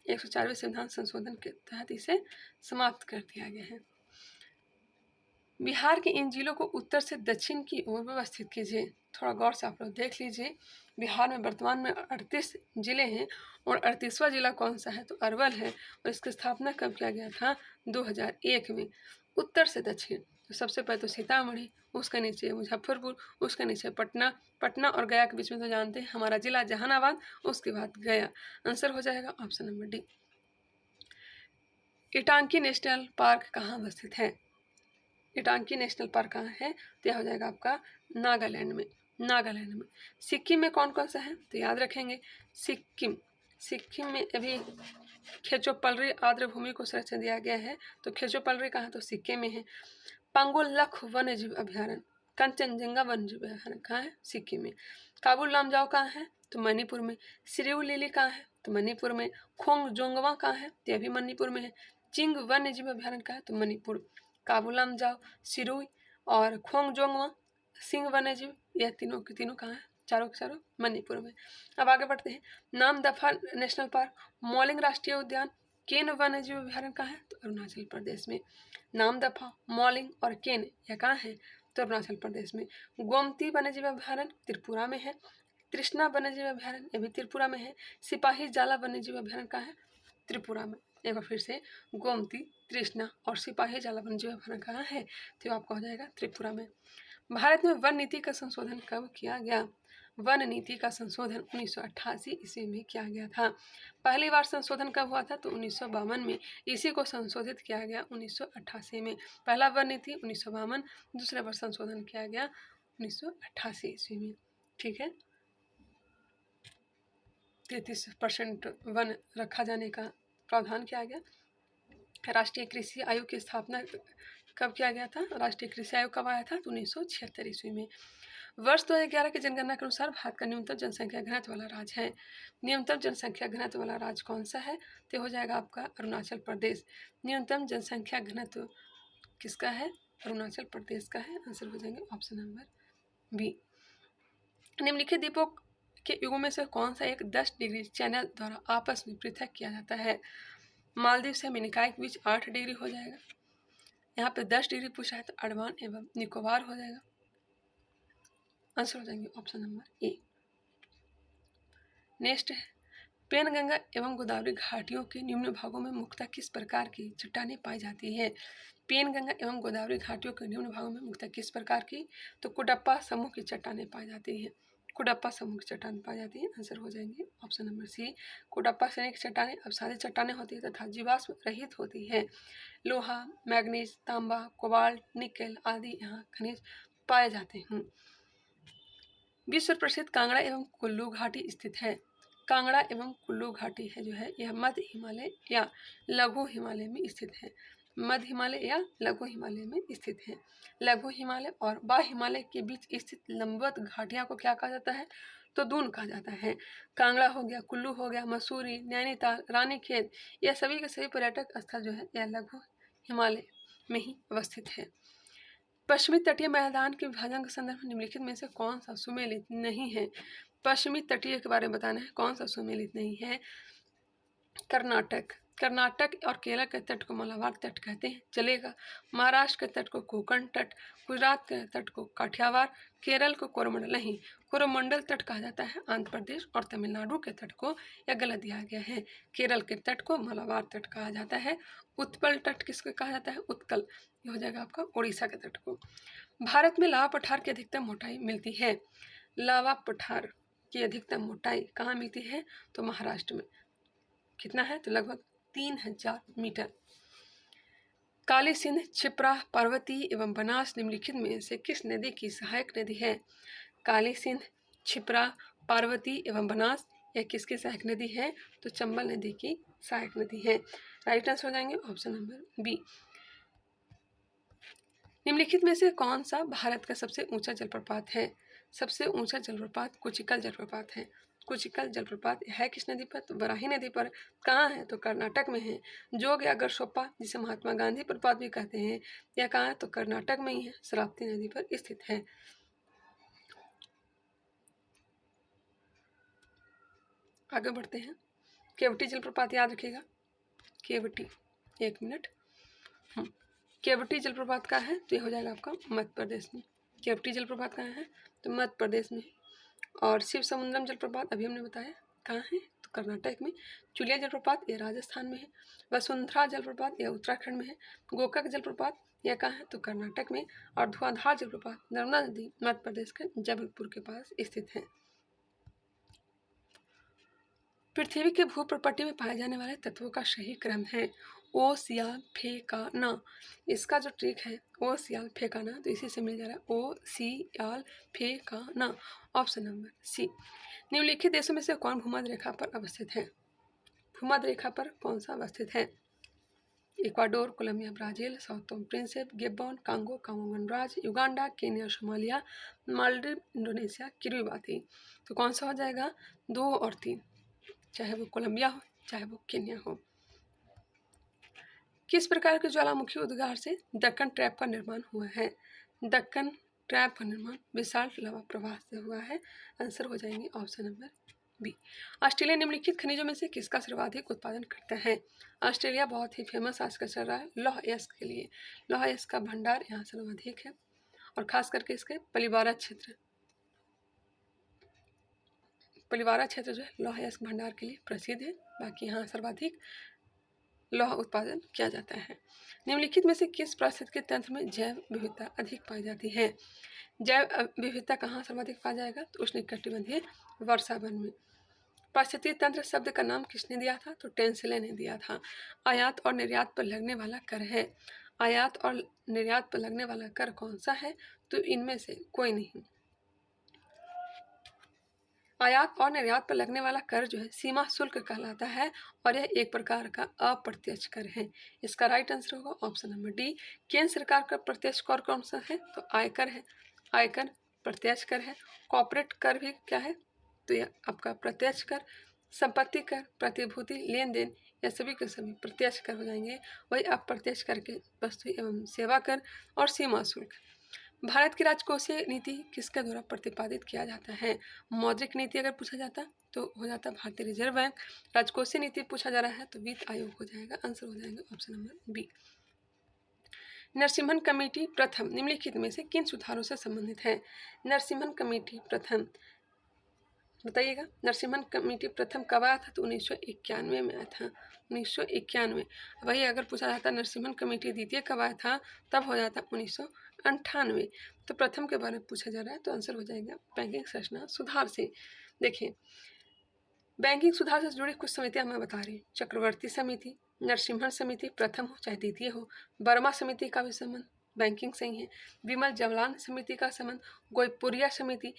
104वें संविधान संशोधन के तहत इसे समाप्त कर दिया गया है। बिहार के इन जिलों को उत्तर से दक्षिण की ओर व्यवस्थित कीजिए। थोड़ा गौर से आप लोग देख लीजिए। बिहार में वर्तमान में 38 जिले हैं और 38वां जिला कौन सा है? तो अरवल है। और इसकी स्थापना कब किया गया था? 2001 में। उत्तर से दक्षिण, तो सबसे पहले तो सीतामढ़ी, उसके नीचे मुजफ्फरपुर, उसके नीचे पटना, पटना और गया के बीच में तो जानते हैं हमारा जिला जहानाबाद, उसके बाद गया। आंसर हो जाएगा option number D. Intanki national park कहाँ अवस्थित है? इटांकी नेशनल पार्क कहाँ है? तो यह हो जाएगा आपका नागालैंड में। नागालैंड में। सिक्किम में कौन कौन सा है? तो याद रखेंगे सिक्किम में अभी खेचोपल्री आर्द्रभूमि को संरक्षण दिया गया है। तो खेचोपल्री कहाँ? तो सिक्किम में है। पंगोलख वन्यजीव अभ्यारण्य, कंचनजंगा वन्यजीव अभ्यारण्य कहाँ है? सिक्किम में। काबुल लामजाओ कहाँ है? तो मणिपुर में। सिरिउ लिली कहाँ है? तो मणिपुर में। खोंगजोंगवा कहाँ है? तो यह भी मणिपुर में है। चिंग वन्यजीव अभ्यारण्य कहाँ है? तो मणिपुर। काबुल लामजाओ, सिरुई और खोंगजोंगवा सिंह वन्यजीव, यह तीनों के तीनों कहाँ है? चारों के चारों मणिपुर में। अब आगे बढ़ते हैं। नामदफा नेशनल पार्क, मौलिंग राष्ट्रीय उद्यान, केन वन्यजीव अभ्यारण्य कहाँ है? तो अरुणाचल प्रदेश में। नामदफा, मौलिंग और केन यह कहाँ है? तो अरुणाचल प्रदेश में। गोमती वन्यजीव अभ्यारण्य त्रिपुरा में है। तृष्णा वन्यजीव अभ्यारण्य यह भी त्रिपुरा में है। सिपाही जाला वन्यजीव अभ्यारण्य कहाँ है? त्रिपुरा में। एक बार फिर से, गोमती, तृष्णा और सिपाही जाला वन्यजीव अभ्यारण्य कहाँ है? तो आपका हो जाएगा त्रिपुरा में। भारत में वन नीति का संशोधन कब किया गया? वन नीति का संशोधन 1988 ईस्वी में किया गया था। पहली बार संशोधन कब हुआ था? तो 1952 में। इसी को संशोधित किया गया 1988 में। पहला वन नीति 1952, दूसरे बार संशोधन किया गया 1988 ईस्वी में। ठीक है। 33% वन रखा जाने का प्रावधान किया गया। राष्ट्रीय कृषि आयोग की स्थापना कब किया गया था? राष्ट्रीय कृषि आयोग कब आया था? तो 1976 ईस्वी में। वर्ष 2011 की जनगणना के अनुसार भारत का न्यूनतम जनसंख्या घनत्व वाला राज्य है। न्यूनतम जनसंख्या घनत्व वाला राज्य कौन सा है? तो हो जाएगा आपका अरुणाचल प्रदेश। न्यूनतम जनसंख्या घनत्व किसका है? अरुणाचल प्रदेश का है। आंसर हो जाएंगे ऑप्शन नंबर बी। निम्नलिखित द्वीपों के युगों में से कौन सा एक 10 डिग्री चैनल द्वारा आपस में पृथक किया जाता है? मालदीव से मिनिकॉय के बीच 8 डिग्री हो जाएगा। यहाँ पे 10 डिग्री पूछा है तो अंडमान एवं निकोबार हो जाएगा। आंसर हो जाएंगे ऑप्शन नंबर ए। नेक्स्ट है, पेनगंगा एवं गोदावरी घाटियों के निम्न भागों में मुख्यतः किस प्रकार की चट्टानें पाई जाती है? पेनगंगा एवं गोदावरी घाटियों के निम्न भागों में मुख्यतः किस प्रकार की? तो कुडप्पा समूह की चट्टानें पाई जाती हैं। कुडप्पा समूह की चट्टान पाई जाती है। आंसर हो जाएंगे ऑप्शन नंबर सी। कुडप्पा श्रेणी की चट्टानें अपसारी चट्टानें होती है तथा जीवाश्म रहित होती है। लोहा, मैग्नीज, तांबा, कोबाल्ट, निकेल आदि यहाँ खनिज पाए जाते हैं। विश्व प्रसिद्ध कांगड़ा एवं कुल्लू घाटी स्थित है। कांगड़ा एवं कुल्लू घाटी है जो है यह मध्य हिमालय या लघु हिमालय में स्थित है। मध्य हिमालय या लघु हिमालय में स्थित है। लघु हिमालय और बाह्य हिमालय के बीच स्थित लंबवत घाटियां को क्या कहा जाता है? तो दून कहा जाता है। कांगड़ा हो गया, कुल्लू हो गया, मसूरी, नैनीताल, रानीखेत, यह सभी के सभी पर्यटक स्थल जो है यह लघु हिमालय में ही अवस्थित है। पश्चिमी तटीय मैदान के विभाजन के संदर्भ में निम्नलिखित में से कौन सा सुमेलित नहीं है? पश्चिमी तटीय के बारे में बताना है, कौन सा सुमेलित नहीं है? कर्नाटक। कर्नाटक और केरल के तट को मालाबार तट कहते हैं, चलेगा। महाराष्ट्र के तट को कोंकण तट, गुजरात के तट को काठियावाड़, केरल को कोरोमंडल नहीं, कोरोमंडल तट कहा जाता है। आंध्र प्रदेश और तमिलनाडु के तट को यह गलत दिया गया है। केरल के तट को मालाबार तट कहा जाता है। उत्पल तट किसको कहा जाता है? उत्कल। ये हो जाएगा आपका उड़ीसा के तट को। भारत में लावा पठार की अधिकतम मोटाई मिलती है। लावा पठार की अधिकतम मोटाई कहाँ मिलती है? तो महाराष्ट्र में। कितना है? तो लगभग 3000 मीटर। काली सिंध, क्षिप्रा, पार्वती एवं बनास निम्नलिखित में से किस नदी की सहायक नदी है? काली सिंध, क्षिप्रा, पार्वती एवं बनास यह किसकी सहायक नदी है? तो चंबल नदी की सहायक नदी है। राइट आंसर हो जाएंगे ऑप्शन नंबर बी। निम्नलिखित में से कौन सा भारत का सबसे ऊंचा जलप्रपात है? सबसे ऊंचा जलप्रपात कुचिकल जलप्रपात है। कुचिकल जलप्रपात है किस नदी पर? तो बराही नदी पर। कहाँ है? तो कर्नाटक में है। जोग या गरसोप्पा जिसे महात्मा गांधी प्रपात भी कहते हैं, यह कहाँ है? तो कर्नाटक में ही है, शरावती नदी पर स्थित है। आगे बढ़ते हैं। केवटी जलप्रपात याद रखिएगा। केवटी, एक मिनट। केवटी जलप्रपात का है तो यह हो जाएगा आपका मध्य प्रदेश में। केवटी जलप्रपात कहाँ है? तो मध्य प्रदेश में। और शिव समुद्रम जलप्रपात अभी हमने बताया कहाँ है? तो कर्नाटक में। चुलिया जलप्रपात यह राजस्थान में है। वसुंधरा जलप्रपात यह उत्तराखंड में है। गोकाक जलप्रपात यह कहाँ है? तो कर्नाटक में। और धुआंधार जलप्रपात नर्मदा नदी मध्य प्रदेश के जबलपुर के पास स्थित है। पृथ्वी के भूप्रपट्टी में पाए जाने वाले तत्वों का सही क्रम है ओसियाल्फेकाना। इसका जो ट्रिक है ओसियाल्फेकाना, तो इसी से मिल जा रहा है ओसियाल्फेकाना। ऑप्शन नंबर सी। निम्नलिखित देशों में से कौन भूमध्य रेखा पर अवस्थित है? भूमध्य रेखा पर कौन सा अवस्थित है? Ecuador, Colombia, Brazil, South Tome Principe, Gabon, Congo, कामो गणराज्य, Uganda, Kenya, Somalia, Maldives, Indonesia, Kiribati. तो कौन सा हो जाएगा? 2 और 3, चाहे वो कोलंबिया हो चाहे वो केन्या हो। किस प्रकार के ज्वालामुखी उद्गार से दक्कन ट्रैप का निर्माण हुआ है? दक्कन ट्रैप का निर्माण विशाल लावा प्रवाह से हुआ है। आंसर हो जाएंगे ऑप्शन नंबर बी। ऑस्ट्रेलिया निम्नलिखित खनिजों में से किसका सर्वाधिक उत्पादन करता है? ऑस्ट्रेलिया बहुत ही फेमस आजकल चल रहा है लौह अयस्क के लिए। लौह अयस्क का भंडार यहाँ सर्वाधिक है और खास करके इसके पलिवारा क्षेत्र जो है लौह अयस्क भंडार के लिए प्रसिद्ध है। बाकी यहाँ सर्वाधिक लौह उत्पादन किया जाता है। निम्नलिखित में से किस पारिस्थितिकी तंत्र में जैव विविधता अधिक पाई जाती है? जैव विविधता कहाँ सर्वाधिक पाया जाएगा? तो उष्णकटिबंधीय वर्षा वन में। पारिस्थितिकी तंत्र शब्द का नाम किसने दिया था? तो टेंसले ने दिया था। आयात और निर्यात पर लगने वाला कर है। आयात और निर्यात पर लगने वाला कर कौन सा है? तो इनमें से कोई नहीं। आयात और निर्यात पर लगने वाला कर जो है सीमा शुल्क कहलाता है और यह एक प्रकार का अप्रत्यक्ष कर है। इसका राइट आंसर होगा ऑप्शन नंबर डी। केंद्र सरकार का प्रत्यक्ष कर कौन सा है? तो आयकर है। आयकर प्रत्यक्ष कर है। कॉर्पोरेट कर भी क्या है? तो यह आपका प्रत्यक्ष कर। संपत्ति कर, प्रतिभूति लेन देन, यह सभी के सभी प्रत्यक्ष कर हो जाएंगे। वही अप्रत्यक्ष कर के वस्तु एवं सेवा कर और सीमा शुल्क। भारत की राजकोषीय नीति किसके द्वारा प्रतिपादित किया जाता है? मौद्रिक नीति अगर पूछा जाता तो हो जाता भारतीय रिजर्व बैंक। राजकोषीय नीति पूछा जा रहा है तो वित्त आयोग हो जाएगा। आंसर हो जाएगा option number B. Narasimhan committee प्रथम निम्नलिखित में से किन सुधारों से संबंधित है? नरसिम्हन कमेटी प्रथम बताइएगा। नरसिम्हन कमेटी प्रथम कब आया था? तो 1991 में आया था, 1991। वही अगर पूछा जाता नरसिम्हन कमेटी द्वितीय कब आया था, तब हो जाता 1998। तो प्रथम के बारे में पूछा जा रहा है तो आंसर हो जाएगा बैंकिंग संरचना सुधार से। देखिए, बैंकिंग सुधार से जुड़ी कुछ समितियां मैं बता रही हूँ। चक्रवर्ती समिति, नरसिम्हन समिति प्रथम हो चाहे द्वितीय हो, वर्मा समिति का भी संबंध बैंकिंग से ही है, विमल जमलान समिति का संबंध, गोयपुरिया समिति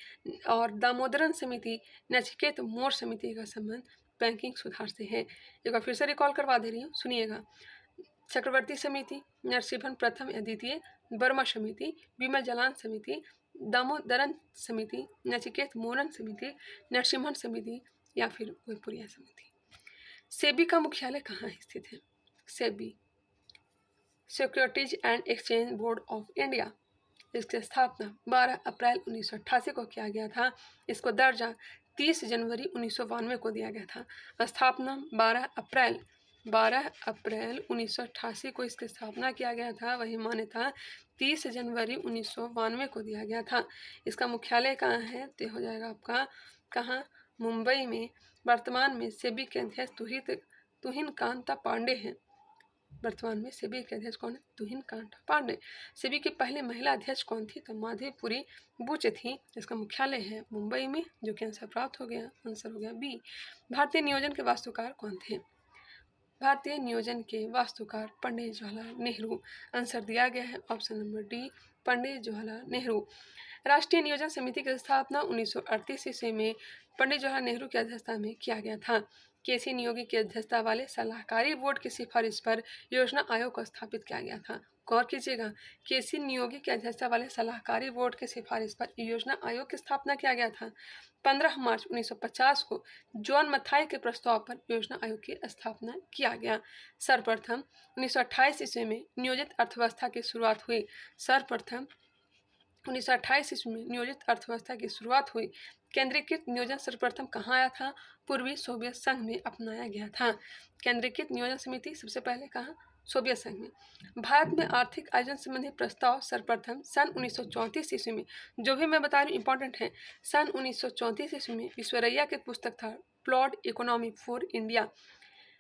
और दामोदरन समिति, नचिकेत मोर समिति का संबंध बैंकिंग सुधार से है। एक बार फिर से रिकॉल करवा दे रही हूँ, सुनिएगा। चक्रवर्ती समिति, नरसिम्हन प्रथम या द्वितीय, वर्मा समिति, विमल जलान समिति, दामोदरन समिति, नचिकेत मोरन समिति, नरसिम्हन समिति या फिर गोयपुरिया समिति। सेबी का मुख्यालय कहाँ स्थित है? SEBI securities and exchange board of India. इसकी स्थापना 12 अप्रैल 1988 को किया गया था। इसको दर्जा 30 जनवरी 1992 को दिया गया था। स्थापना 12 अप्रैल 1988 को इसकी स्थापना किया गया था। वही मान्यता 30 जनवरी 1992 को दिया गया था। इसका मुख्यालय कहाँ है? तो हो जाएगा आपका कहाँ? मुंबई में। वर्तमान में सेबी के अध्यक्ष तुहिन कांता पांडे हैं। वर्तमान में सेबी के अध्यक्ष कौन है? तुहिन कांता पांडे। सेबी की पहली महिला अध्यक्ष कौन थी? तो माधवीपुरी बुच थी। इसका मुख्यालय है मुंबई में, जो कि आंसर प्राप्त हो गया। आंसर हो गया बी। भारतीय नियोजन के वास्तुकार कौन थे? भारतीय नियोजन के वास्तुकार पंडित जवाहरलाल नेहरू। आंसर दिया गया है option number D, Pandit Jawaharlal Nehru. राष्ट्रीय नियोजन समिति की स्थापना 1938 ईस्वी में पंडित जवाहरलाल नेहरू की अध्यक्षता में किया गया था। केसी नियोगी की अध्यक्षता वाले सलाहकारी बोर्ड की सिफारिश पर योजना आयोग को स्थापित किया गया था। गौर कीजिएगा, केसी नियोगी की अध्यक्षता वाले सलाहकारी बोर्ड की सिफारिश पर योजना आयोग की स्थापना किया गया था। 15 मार्च 1950 को जॉन मथाई के प्रस्ताव पर योजना आयोग की स्थापना किया गया। सर्वप्रथम 1928 ईस्वी में नियोजित अर्थव्यवस्था की शुरुआत हुई। सर्वप्रथम 1928 ईस्वी में नियोजित अर्थव्यवस्था की शुरुआत हुई। केंद्रीकृत नियोजन सर्वप्रथम कहाँ आया था? पूर्वी सोवियत संघ में अपनाया गया था। केंद्रीकृत नियोजन समिति सबसे पहले कहाँ? सोवियत संघ में। भारत में आर्थिक आयोजन संबंधी प्रस्ताव सर्वप्रथम सन 1934 ईस्वी में, जो भी मैं बता रही हूँ इंपॉर्टेंट है, सन 1934 ईस्वी में विश्वरैया की पुस्तक था प्लॉट इकोनॉमी फॉर इंडिया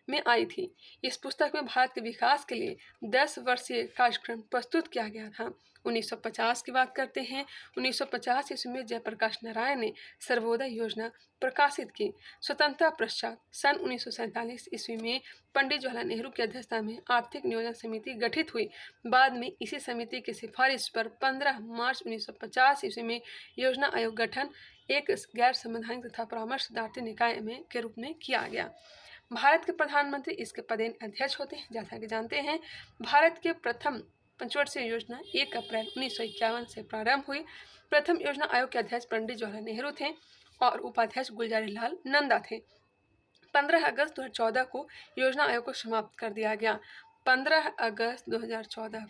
में आई थी। इस पुस्तक में भारत के विकास के लिए 10 वर्षीय कार्यक्रम प्रस्तुत किया गया था। 1950 की बात करते हैं। 1950 ईस्वी में जयप्रकाश नारायण ने सर्वोदय योजना प्रकाशित की। स्वतंत्रता पश्चात सन 1947 ईस्वी में पंडित जवाहरलाल नेहरू की अध्यक्षता में आर्थिक नियोजन समिति गठित हुई। बाद में इसी समिति की सिफारिश पर 15 मार्च 1950 ईस्वी में योजना आयोग गठन एक गैर संवैधानिक तथा परामर्शदात्री निकाय में के रूप में किया गया। भारत के प्रधानमंत्री इसके पदेन अध्यक्ष होते हैं। जैसा कि जानते हैं, भारत के प्रथम पंचवर्षीय योजना 1 अप्रैल 1951 से प्रारंभ हुई। प्रथम योजना आयोग के अध्यक्ष पंडित जवाहरलाल नेहरू थे और उपाध्यक्ष गुलजारीलाल नंदा थे। 15 अगस्त 2014 को योजना आयोग को समाप्त कर दिया गया। 15 अगस्त 2014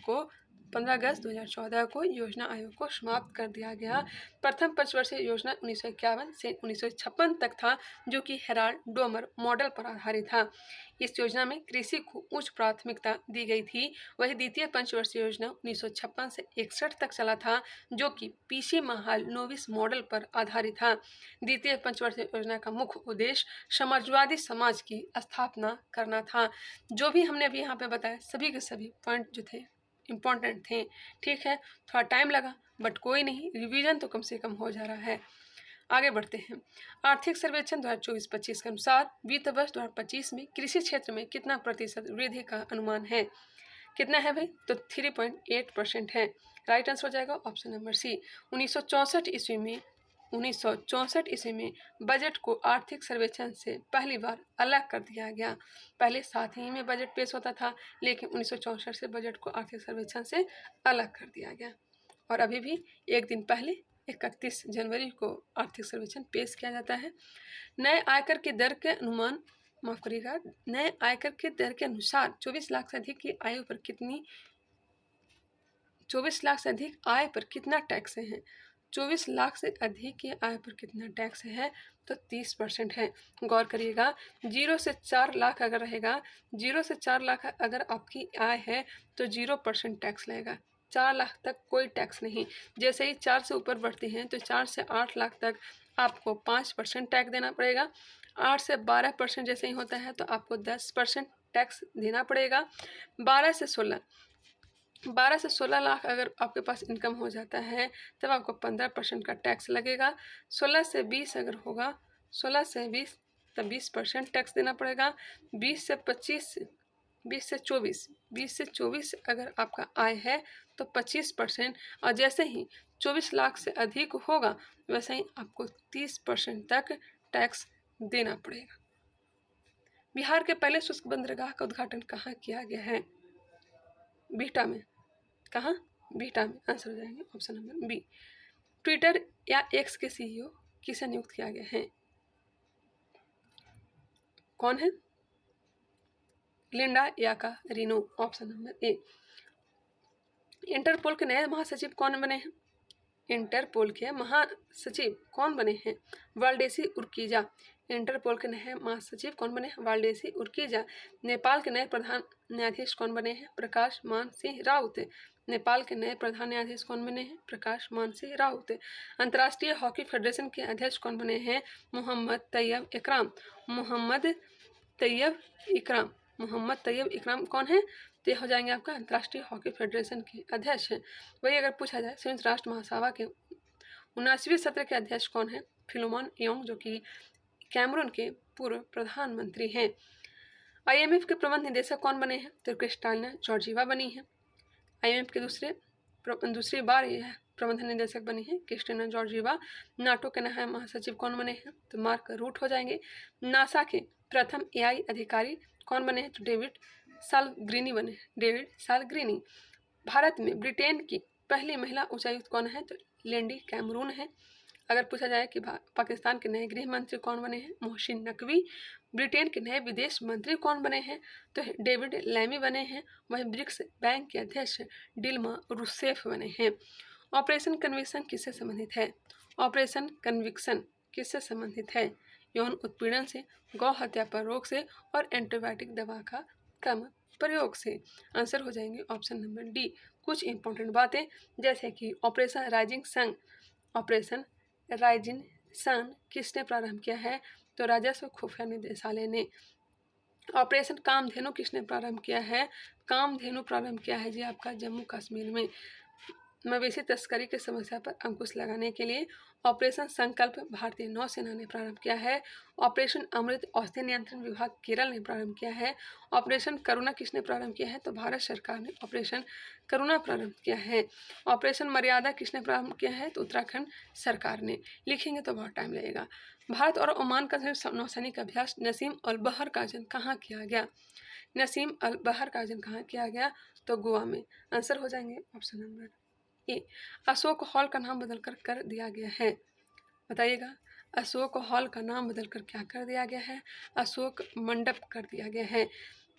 को योजना आयोग को समाप्त कर दिया गया। प्रथम पंचवर्षीय योजना 1951 से 1956 तक था, जो कि हेराल्ड डोमर मॉडल पर आधारित था। इस योजना में कृषि को उच्च प्राथमिकता दी गई थी। वही द्वितीय पंचवर्षीय योजना 1956 से 61 तक चला था, जो कि पीसी महाल नोविस मॉडल पर आधारित था। द्वितीय पंचवर्षीय योजना का मुख्य उद्देश्य समाजवादी समाज की स्थापना करना था। जो भी हमने अभी यहाँ पे बताया, सभी के सभी पॉइंट जो थे इम्पॉर्टेंट थे। ठीक है, थोड़ा टाइम लगा बट कोई नहीं, रिवीजन तो कम से कम हो जा रहा है। आगे बढ़ते हैं। आर्थिक सर्वेक्षण 2024-25 के अनुसार वित्त वर्ष 2025 में कृषि क्षेत्र में कितना प्रतिशत वृद्धि का अनुमान है? कितना है भाई? तो 3.8% है। राइट आंसर हो जाएगा ऑप्शन नंबर सी। 1964 ईस्वी में बजट को आर्थिक सर्वेक्षण से पहली बार अलग कर दिया गया। पहले साथ ही में बजट पेश होता था, लेकिन 1964 से बजट को आर्थिक सर्वेक्षण से अलग कर दिया गया। और अभी भी एक दिन पहले 31 जनवरी को आर्थिक सर्वेक्षण पेश किया जाता है। नए आयकर की दर के अनुमान माफ करिएगा, नए आयकर के दर के अनुसार 24 लाख से अधिक की आयु पर कितनी 24 लाख से अधिक आय पर कितना टैक्स है? 24 लाख से अधिक की आय पर कितना टैक्स है? तो 30% है। गौर करिएगा, 0 से 4 लाख अगर रहेगा, 0 से 4 लाख अगर आपकी आय है तो 0% टैक्स लगेगा। 4 लाख तक कोई टैक्स नहीं। जैसे ही 4 से ऊपर बढ़ती हैं तो 4 से 8 लाख तक आपको 5% टैक्स देना पड़ेगा। 8 से 12% जैसे ही होता है तो आपको 10% टैक्स देना पड़ेगा। 12 से 16 लाख अगर आपके पास इनकम हो जाता है तब आपको 15% का टैक्स लगेगा। 16 से 20 अगर होगा, 16 से 20 तब 20% टैक्स देना पड़ेगा। 20 से 25, 20 से 24, 20 से 24 अगर आपका आय है तो 25%, और जैसे ही 24 लाख से अधिक होगा वैसे ही आपको 30% तक टैक्स देना पड़ेगा। बिहार के पहले शुष्क बंदरगाह का उद्घाटन कहाँ किया गया है? बिहटा में। कहाँ? बिहटा में। आंसर हो जाएंगे ऑप्शन नंबर बी। ट्विटर या एक्स के सीईओ किसे नियुक्त किया गया है? कौन है? Linda Yaccarino, option number A. Interpol के नए महासचिव कौन बने हैं? इंटरपोल के महासचिव कौन बने हैं? वाल्डेसी उर्किजा। इंटरपोल के नए महासचिव कौन बने हैं? वाल्डेसी उर्किजा। नेपाल के नए प्रधान न्यायाधीश कौन बने हैं? प्रकाश मान सिंह राउत। नेपाल के नए प्रधान न्यायाधीश कौन बने हैं? प्रकाश मान सिंह राउत। अंतर्राष्ट्रीय हॉकी फेडरेशन के अध्यक्ष कौन बने हैं? मोहम्मद तैयब इकराम। मोहम्मद तैयब इकराम। मोहम्मद तैयब इकराम कौन है? तो ये हो जाएंगे आपका अंतर्राष्ट्रीय हॉकी फेडरेशन के अध्यक्ष हैं। वही अगर पूछा जाए संयुक्त राष्ट्र महासभा के 79वें सत्र के अध्यक्ष कौन है? फिलोमन योंग, जो कि कैमरून के पूर्व प्रधानमंत्री हैं। IMF के प्रबंध निदेशक कौन बने हैं? तो क्रिस्टालिना जॉर्जीवा बनी है। IMF के दूसरी बार यह प्रबंध निदेशक बनी है क्रिस्टालिना जॉर्जीवा। नाटो के नए महासचिव कौन बने हैं? तो मार्क रूट हो जाएंगे। नासा के प्रथम AI अधिकारी कौन बने हैं? तो डेविड सालग्रीनी बने हैं। डेविड सालग्रीनी। भारत में ब्रिटेन की पहली महिला उच्चायुक्त कौन है? तो लेंडी कैमरून है। अगर पूछा जाए कि पाकिस्तान के नए गृह मंत्री कौन बने हैं? मोहसिन नकवी। ब्रिटेन के नए विदेश मंत्री कौन बने हैं? तो डेविड लैमी बने हैं। वहीं ब्रिक्स बैंक के अध्यक्ष डिल्मा रूसेफ बने हैं। ऑपरेशन कन्विक्शन किससे संबंधित है? ऑपरेशन कन्विक्शन किससे संबंधित है? यौन उत्पीड़न से, गौ हत्या पर रोक से और एंटीबायोटिक दवा का कम प्रयोग से। आंसर हो जाएंगे ऑप्शन नंबर डी। कुछ इंपॉर्टेंट बातें जैसे कि operation rising sun, operation rising sun किसने प्रारंभ किया है? तो राजस्व खुफिया निदेशालय ने। ऑपरेशन कामधेनु किसने प्रारंभ किया है? कामधेनु प्रारंभ किया है जी आपका जम्मू कश्मीर में। मवेशी तस्करी की समस्या पर अंकुश लगाने के लिए ऑपरेशन संकल्प भारतीय नौसेना ने प्रारंभ किया है। ऑपरेशन अमृत औषधि नियंत्रण विभाग केरल ने प्रारंभ किया है। ऑपरेशन करुणा किसने प्रारंभ किया है? तो भारत सरकार ने ऑपरेशन करुणा प्रारंभ किया है। ऑपरेशन मर्यादा किसने प्रारंभ किया है? तो उत्तराखंड सरकार ने। लिखेंगे तो बहुत टाइम लगेगा। भारत और ओमान का नौसैनिक अभ्यास नसीम अल बहर का आयोजन कहाँ किया गया? नसीम अल बहर का आयोजन कहाँ किया गया? तो गोवा में। आंसर हो जाएंगे ऑप्शन नंबर ए। अशोक हॉल का नाम बदलकर कर दिया गया है? बताइएगा। अशोक हॉल का नाम बदलकर क्या कर दिया गया है? अशोक मंडप कर दिया गया है।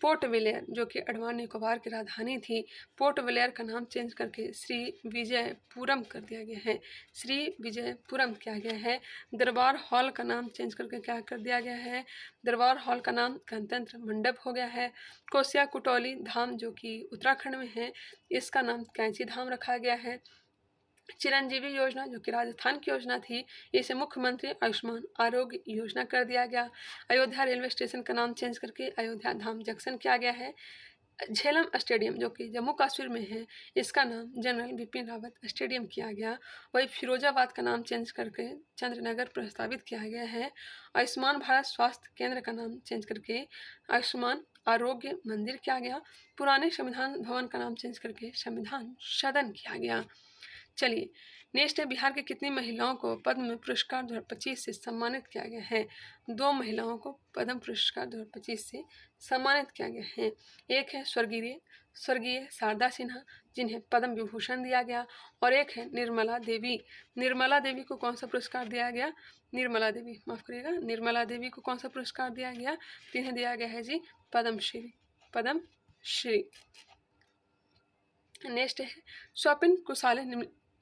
पोर्ट ब्लेयर, जो कि अंडमान निकोबार की राजधानी थी, पोर्ट ब्लेयर का नाम चेंज करके श्री विजयपुरम कर दिया गया है। श्री विजयपुरम किया गया है। दरबार हॉल का नाम चेंज करके क्या कर दिया गया है? दरबार हॉल का नाम गणतंत्र मंडप हो गया है। कोसिया कुटौली धाम, जो कि उत्तराखंड में है, इसका नाम कैंची धाम रखा गया है। चिरंजीवी योजना, जो कि राजस्थान की योजना थी, इसे मुख्यमंत्री आयुष्मान आरोग्य योजना कर दिया गया। अयोध्या रेलवे स्टेशन का नाम चेंज करके अयोध्या धाम जंक्शन किया गया है। झेलम स्टेडियम, जो कि जम्मू कश्मीर में है, इसका नाम जनरल बिपिन रावत स्टेडियम किया गया। वही फिरोजाबाद का नाम चेंज करके चंद्रनगर प्रस्तावित किया गया है। आयुष्मान भारत स्वास्थ्य केंद्र का नाम चेंज करके आयुष्मान आरोग्य मंदिर किया गया। पुराने संविधान भवन का नाम चेंज करके संविधान सदन किया गया। चलिए नेक्स्ट है, बिहार के कितनी महिलाओं को पद्म पुरस्कार 2025 से सम्मानित किया गया है? 2 महिलाओं को पद्म पुरस्कार 2025 से सम्मानित किया गया है। एक है स्वर्गीय शारदा सिन्हा, जिन्हें पद्म विभूषण दिया गया, और एक है निर्मला देवी। निर्मला देवी को कौन सा पुरस्कार दिया गया? निर्मला देवी, माफ करिएगा, निर्मला देवी को कौन सा पुरस्कार दिया गया? इन्हें दिया गया है जी पद्मश्री। पद्मश्री। नेक्स्ट है स्वपिन कुसाले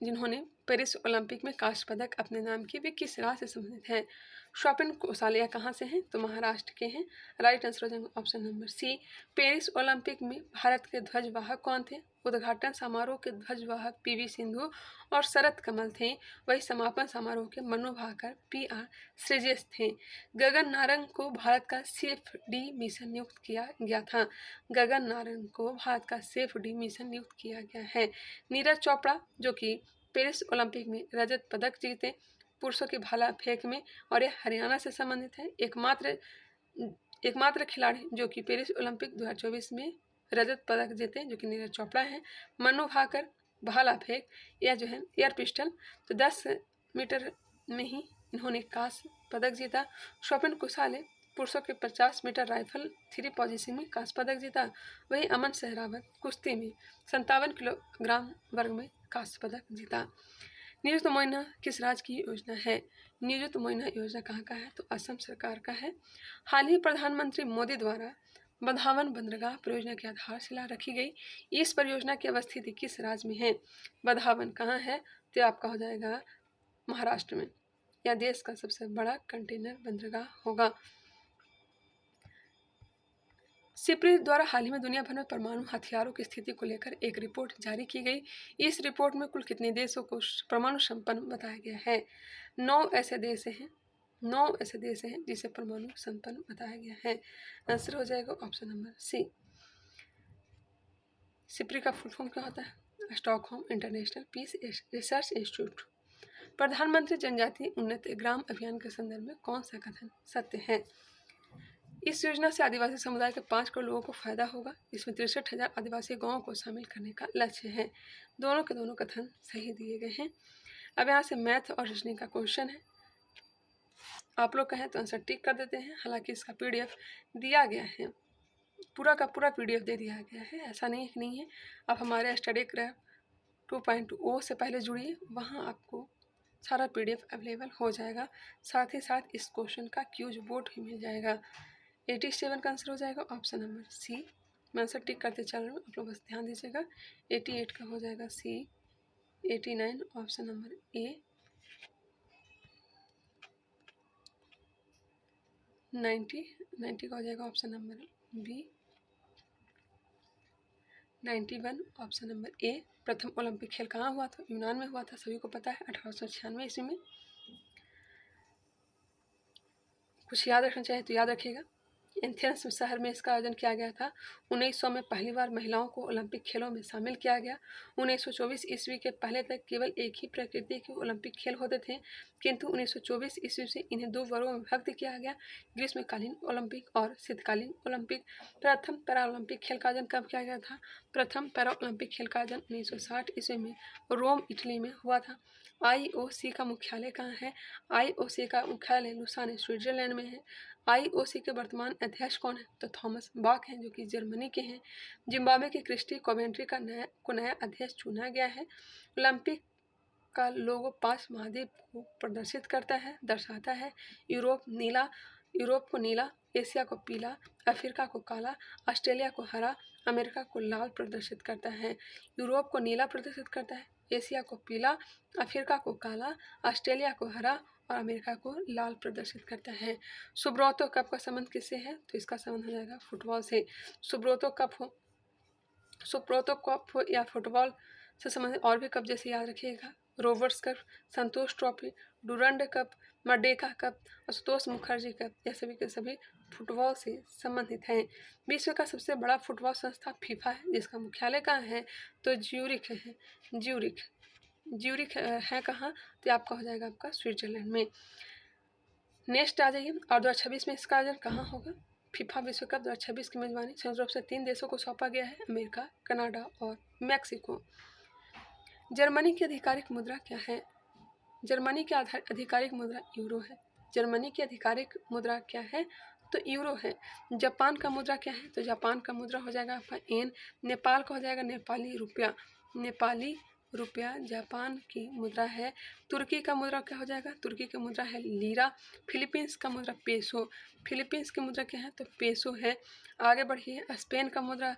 जिन्होंने पेरिस ओलंपिक में कांस्य पदक अपने नाम किए वे किस राज्य से संबंधित हैं। स्वपिन कुसालिया कहाँ से हैं तो महाराष्ट्र के हैं। राइट आंसर हो जाएगा option number C. Paris Olympic में भारत के ध्वजवाहक कौन थे। उद्घाटन समारोह के ध्वजवाहक पीवी सिंधु और शरत कमल थे। वही समापन समारोह के मनु भाकर PR श्रीजेश थे। गगन नारंग को भारत का सेफ-डी मिशन नियुक्त किया गया था। गगन नारंग को भारत का सेफ-डी मिशन नियुक्त किया गया है। नीरज चोपड़ा जो कि पेरिस ओलंपिक में रजत पदक जीते पुरुषों के भाला फेंक में और यह हरियाणा से संबंधित है। एकमात्र खिलाड़ी जो कि पेरिस ओलंपिक 2024 में रजत पदक जीते जो कि नीरज चोपड़ा है। मनु भाकर भाला फेंक या जो है एयर पिस्टल तो 10 मीटर में ही इन्होंने कांस्य पदक जीता। स्वपिन कुसाले पुरुषों के 50 मीटर राइफल 3 पोजीशन में कांस्य पदक जीता। वही अमन सहरावत कुश्ती में 57 किलोग्राम वर्ग में कांस्य पदक जीता। नियुक्त मोइना किस राज्य की योजना है। नियुक्त मोइना योजना कहाँ का है तो असम सरकार का है। हाल ही प्रधानमंत्री मोदी द्वारा बंधावन बंदरगाह परियोजना की आधारशिला रखी गई। इस परियोजना की अवस्थिति किस राज्य में है। बंधावन कहाँ है तो आपका हो जाएगा महाराष्ट्र में। यह देश का सबसे बड़ा कंटेनर बंदरगाह होगा। सिप्री द्वारा हाल ही में दुनिया भर में परमाणु हथियारों की स्थिति को लेकर एक रिपोर्ट जारी की गई। इस रिपोर्ट में कुल कितने देशों को परमाणु संपन्न बताया गया है। 9 ऐसे देश हैं जिसे परमाणु संपन्न बताया गया है। आंसर हो जाएगा ऑप्शन नंबर सी। सिप्री का फुल फॉर्म क्या होता है Stockholm International Peace Research Institute. प्रधानमंत्री जनजातीय उन्नति ग्राम अभियान के संदर्भ में कौन सा कथन सत्य है। इस योजना से आदिवासी समुदाय के 5 करोड़ लोगों को फायदा होगा। इसमें 63,000 आदिवासी गांवों को शामिल करने का लक्ष्य है। दोनों के दोनों कथन सही दिए गए हैं। अब यहाँ से मैथ और रीजनिंग का क्वेश्चन है। आप लोग कहें तो आंसर टिक कर देते हैं। हालांकि इसका PDF दिया गया है, पूरा का पूरा PDF दे दिया गया है, ऐसा नहीं है। आप हमारे स्टडी क्राफ्ट 2.0 से पहले जुड़िए, वहाँ आपको सारा PDF अवेलेबल हो जाएगा। साथ ही साथ इस क्वेश्चन का क्यूज बोर्ड भी मिल जाएगा। 87 का आंसर हो जाएगा ऑप्शन नंबर सी। मैं आंसर टिक करते चल रहा हूँ, आप लोग बस ध्यान दीजिएगा। 88 का हो जाएगा सी। 89 ऑप्शन नंबर ए। 90 का हो जाएगा option number B. 91 option number A. प्रथम ओलंपिक खेल कहाँ हुआ था। यूनान में हुआ था, सभी को पता है, 1896 ईस्वी में। कुछ याद रखना चाहे तो याद रखिएगा। एथेंस शहर में इसका आयोजन किया गया था। 1900 में पहली बार महिलाओं को ओलंपिक खेलों में शामिल किया गया। 1924 ईस्वी के पहले तक केवल एक ही प्रकृति के ओलंपिक खेल होते थे, किंतु 1924 ईस्वी से इन्हें 2 वर्गों में विभक्त किया गया, ग्रीष्मकालीन ओलंपिक और शीतकालीन ओलंपिक। प्रथम पैरा ओलंपिक खेल का आयोजन कब किया गया था। प्रथम पैरा ओलंपिक खेल का आयोजन 1960 ईस्वी में रोम इटली में हुआ था। IOC का मुख्यालय कहाँ है। IOC का मुख्यालय लुसाने स्विट्जरलैंड में है। IOC के वर्तमान अध्यक्ष कौन है तो थॉमस बाक हैं जो कि जर्मनी के हैं। जिम्बाब्वे के क्रिस्टी कोवेंट्री का नया अध्यक्ष चुना गया है। ओलंपिक का लोगो 5 महाद्वीप को प्रदर्शित करता है दर्शाता है। यूरोप को नीला, एशिया को पीला, अफ्रीका को काला, ऑस्ट्रेलिया को हरा, अमेरिका को लाल प्रदर्शित करता है। यूरोप को नीला प्रदर्शित करता है, एशिया को पीला, अफ्रीका को काला, ऑस्ट्रेलिया को हरा और अमेरिका को लाल प्रदर्शित करता है। सुब्रतो कप का संबंध किससे है तो इसका संबंध हो जाएगा फुटबॉल से। सुब्रतो कप हो या फुटबॉल से संबंधित और भी कप जैसे याद रखिएगा। Rovers cup, Santosh trophy, Durand cup, Merdeka cup, Ashutosh Mukherjee cup, यह सभी के सभी फुटबॉल से संबंधित हैं। विश्व का सबसे बड़ा फुटबॉल संस्था फीफा है, जिसका मुख्यालय कहाँ है तो ज्यूरिख है कहाँ तो आपका हो जाएगा आपका स्विट्जरलैंड में। नेक्स्ट आ जाइए। और 2026 में इसका आयोजन कहाँ होगा। फीफा विश्व कप 2026 की मेजबानी संयुक्त रूप से 3 देशों को सौंपा गया है, अमेरिका, कनाडा और मैक्सिको। जर्मनी की आधिकारिक मुद्रा क्या है। जर्मनी की आधिकारिक मुद्रा यूरो है। जर्मनी की आधिकारिक मुद्रा क्या है तो यूरो है। जापान का मुद्रा क्या है तो जापान का मुद्रा हो जाएगा आपका येन। नेपाल का हो जाएगा नेपाली रुपया। जापान की मुद्रा है। तुर्की का मुद्रा क्या हो जाएगा? तुर्की की मुद्रा है लीरा। फिलीपींस का मुद्रा पेसो। फिलीपींस की मुद्रा क्या है? तो पेसो है। आगे बढ़िए, स्पेन का मुद्रा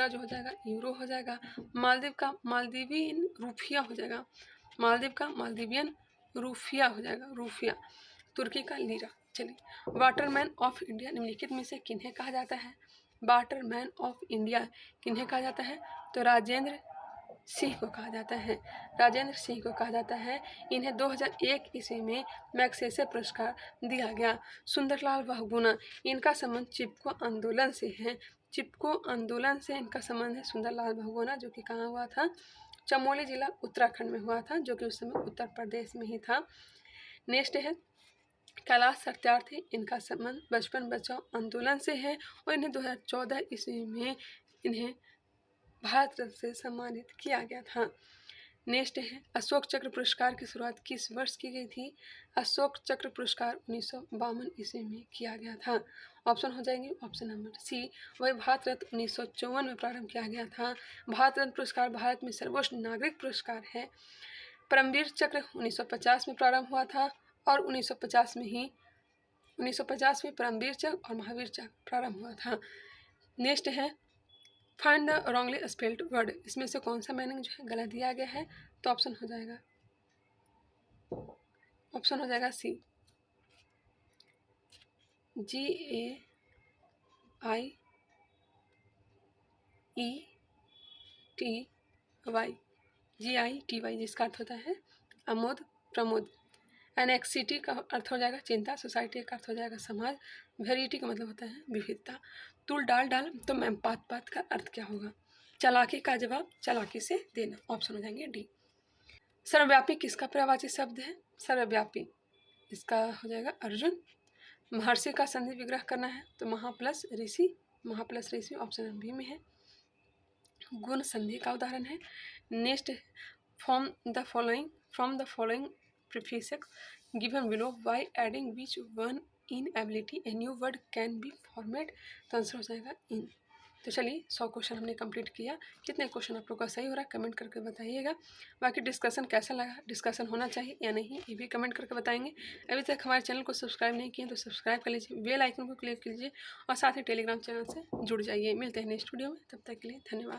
जो हो जाएगा यूरो हो जाएगा। मालदीव का मालदीवियन रूफिया हो जाएगा। मालदीव का मालदीवियन रूफिया हो जाएगा, रूफिया। तुर्की का लीरा। चलिए, वाटरमैन ऑफ इंडिया निम्नलिखित में से किन्हें कहा जाता है? वाटरमैन ऑफ इंडिया किन्हें कहा जाता है? तो राजेंद्र सिंह को कहा जाता है। राजेंद्र सिंह को कहा जाता है। इन्हें 2001 ईस्वी में मैग्सेसे पुरस्कार दिया गया। सुंदरलाल बहुगुणा, इनका संबंध चिपको आंदोलन से है। चिपको आंदोलन से इनका संबंध है। सुंदरलाल बहुगुणा, जो कि कहाँ हुआ था? चमोली जिला उत्तराखंड में हुआ था, जो कि उस समय उत्तर प्रदेश में ही था। नेक्स्ट है कैलाश सत्यार्थी, इनका संबंध बचपन बचाओ आंदोलन से है और इन्हें 2014 ईस्वी में इन्हें भारत रत्न से सम्मानित किया गया था। नेक्स्ट है अशोक चक्र पुरस्कार की शुरुआत किस वर्ष की गई थी? अशोक चक्र पुरस्कार 1952 ईस्वी में किया गया था। ऑप्शन हो जाएंगे ऑप्शन नंबर सी। वही भारत रत्न 1954 में प्रारंभ किया गया था। भारत रत्न पुरस्कार भारत में सर्वोच्च नागरिक पुरस्कार है। परमवीर चक्र 1950 में प्रारंभ हुआ था और 1950 में परमवीर चक्र और महावीर चक्र प्रारंभ हुआ था। नेक्स्ट है find the wrongly spelled word, इसमें से कौन सा मीनिंग जो है गलत दिया गया है? तो ऑप्शन हो जाएगा सी, GAIETY, जिसका अर्थ होता है अमोद प्रमोद। एनेक्सिटी का अर्थ हो जाएगा चिंता। सोसाइटी का अर्थ हो जाएगा समाज। वेरिटी का मतलब होता है विविधता। तुल डाल तो मैं पात का अर्थ क्या होगा? चालाकी का जवाब चालाकी से देना। ऑप्शन हो जाएंगे डी। सर्वव्यापी किसका पर्यायवाची शब्द है? सर्वव्यापी, इसका हो जाएगा अर्जुन। महर्षि का संधि विग्रह करना है तो महा प्लस ऋषि ऑप्शन बी में है। गुण संधि का उदाहरण है। Next, from the following prefix given below by adding which one in ability a new word can be format. तो आंसर हो जाएगा इन। तो चलिए 100 क्वेश्चन हमने कंप्लीट किया। कितने क्वेश्चन आप लोग का सही हो रहा है कमेंट करके बताइएगा। बाकी डिस्कशन कैसा लगा, डिस्कशन होना चाहिए या नहीं, ये भी कमेंट करके बताएंगे। अभी तक हमारे चैनल को सब्सक्राइब नहीं किए तो सब्सक्राइब कर लीजिए, बेल आइकन को क्लिक कीजिए और साथ ही टेलीग्राम चैनल से जुड़ जाइए। मिलते हैं नेक्स्ट वीडियो में, तब तक के लिए धन्यवाद।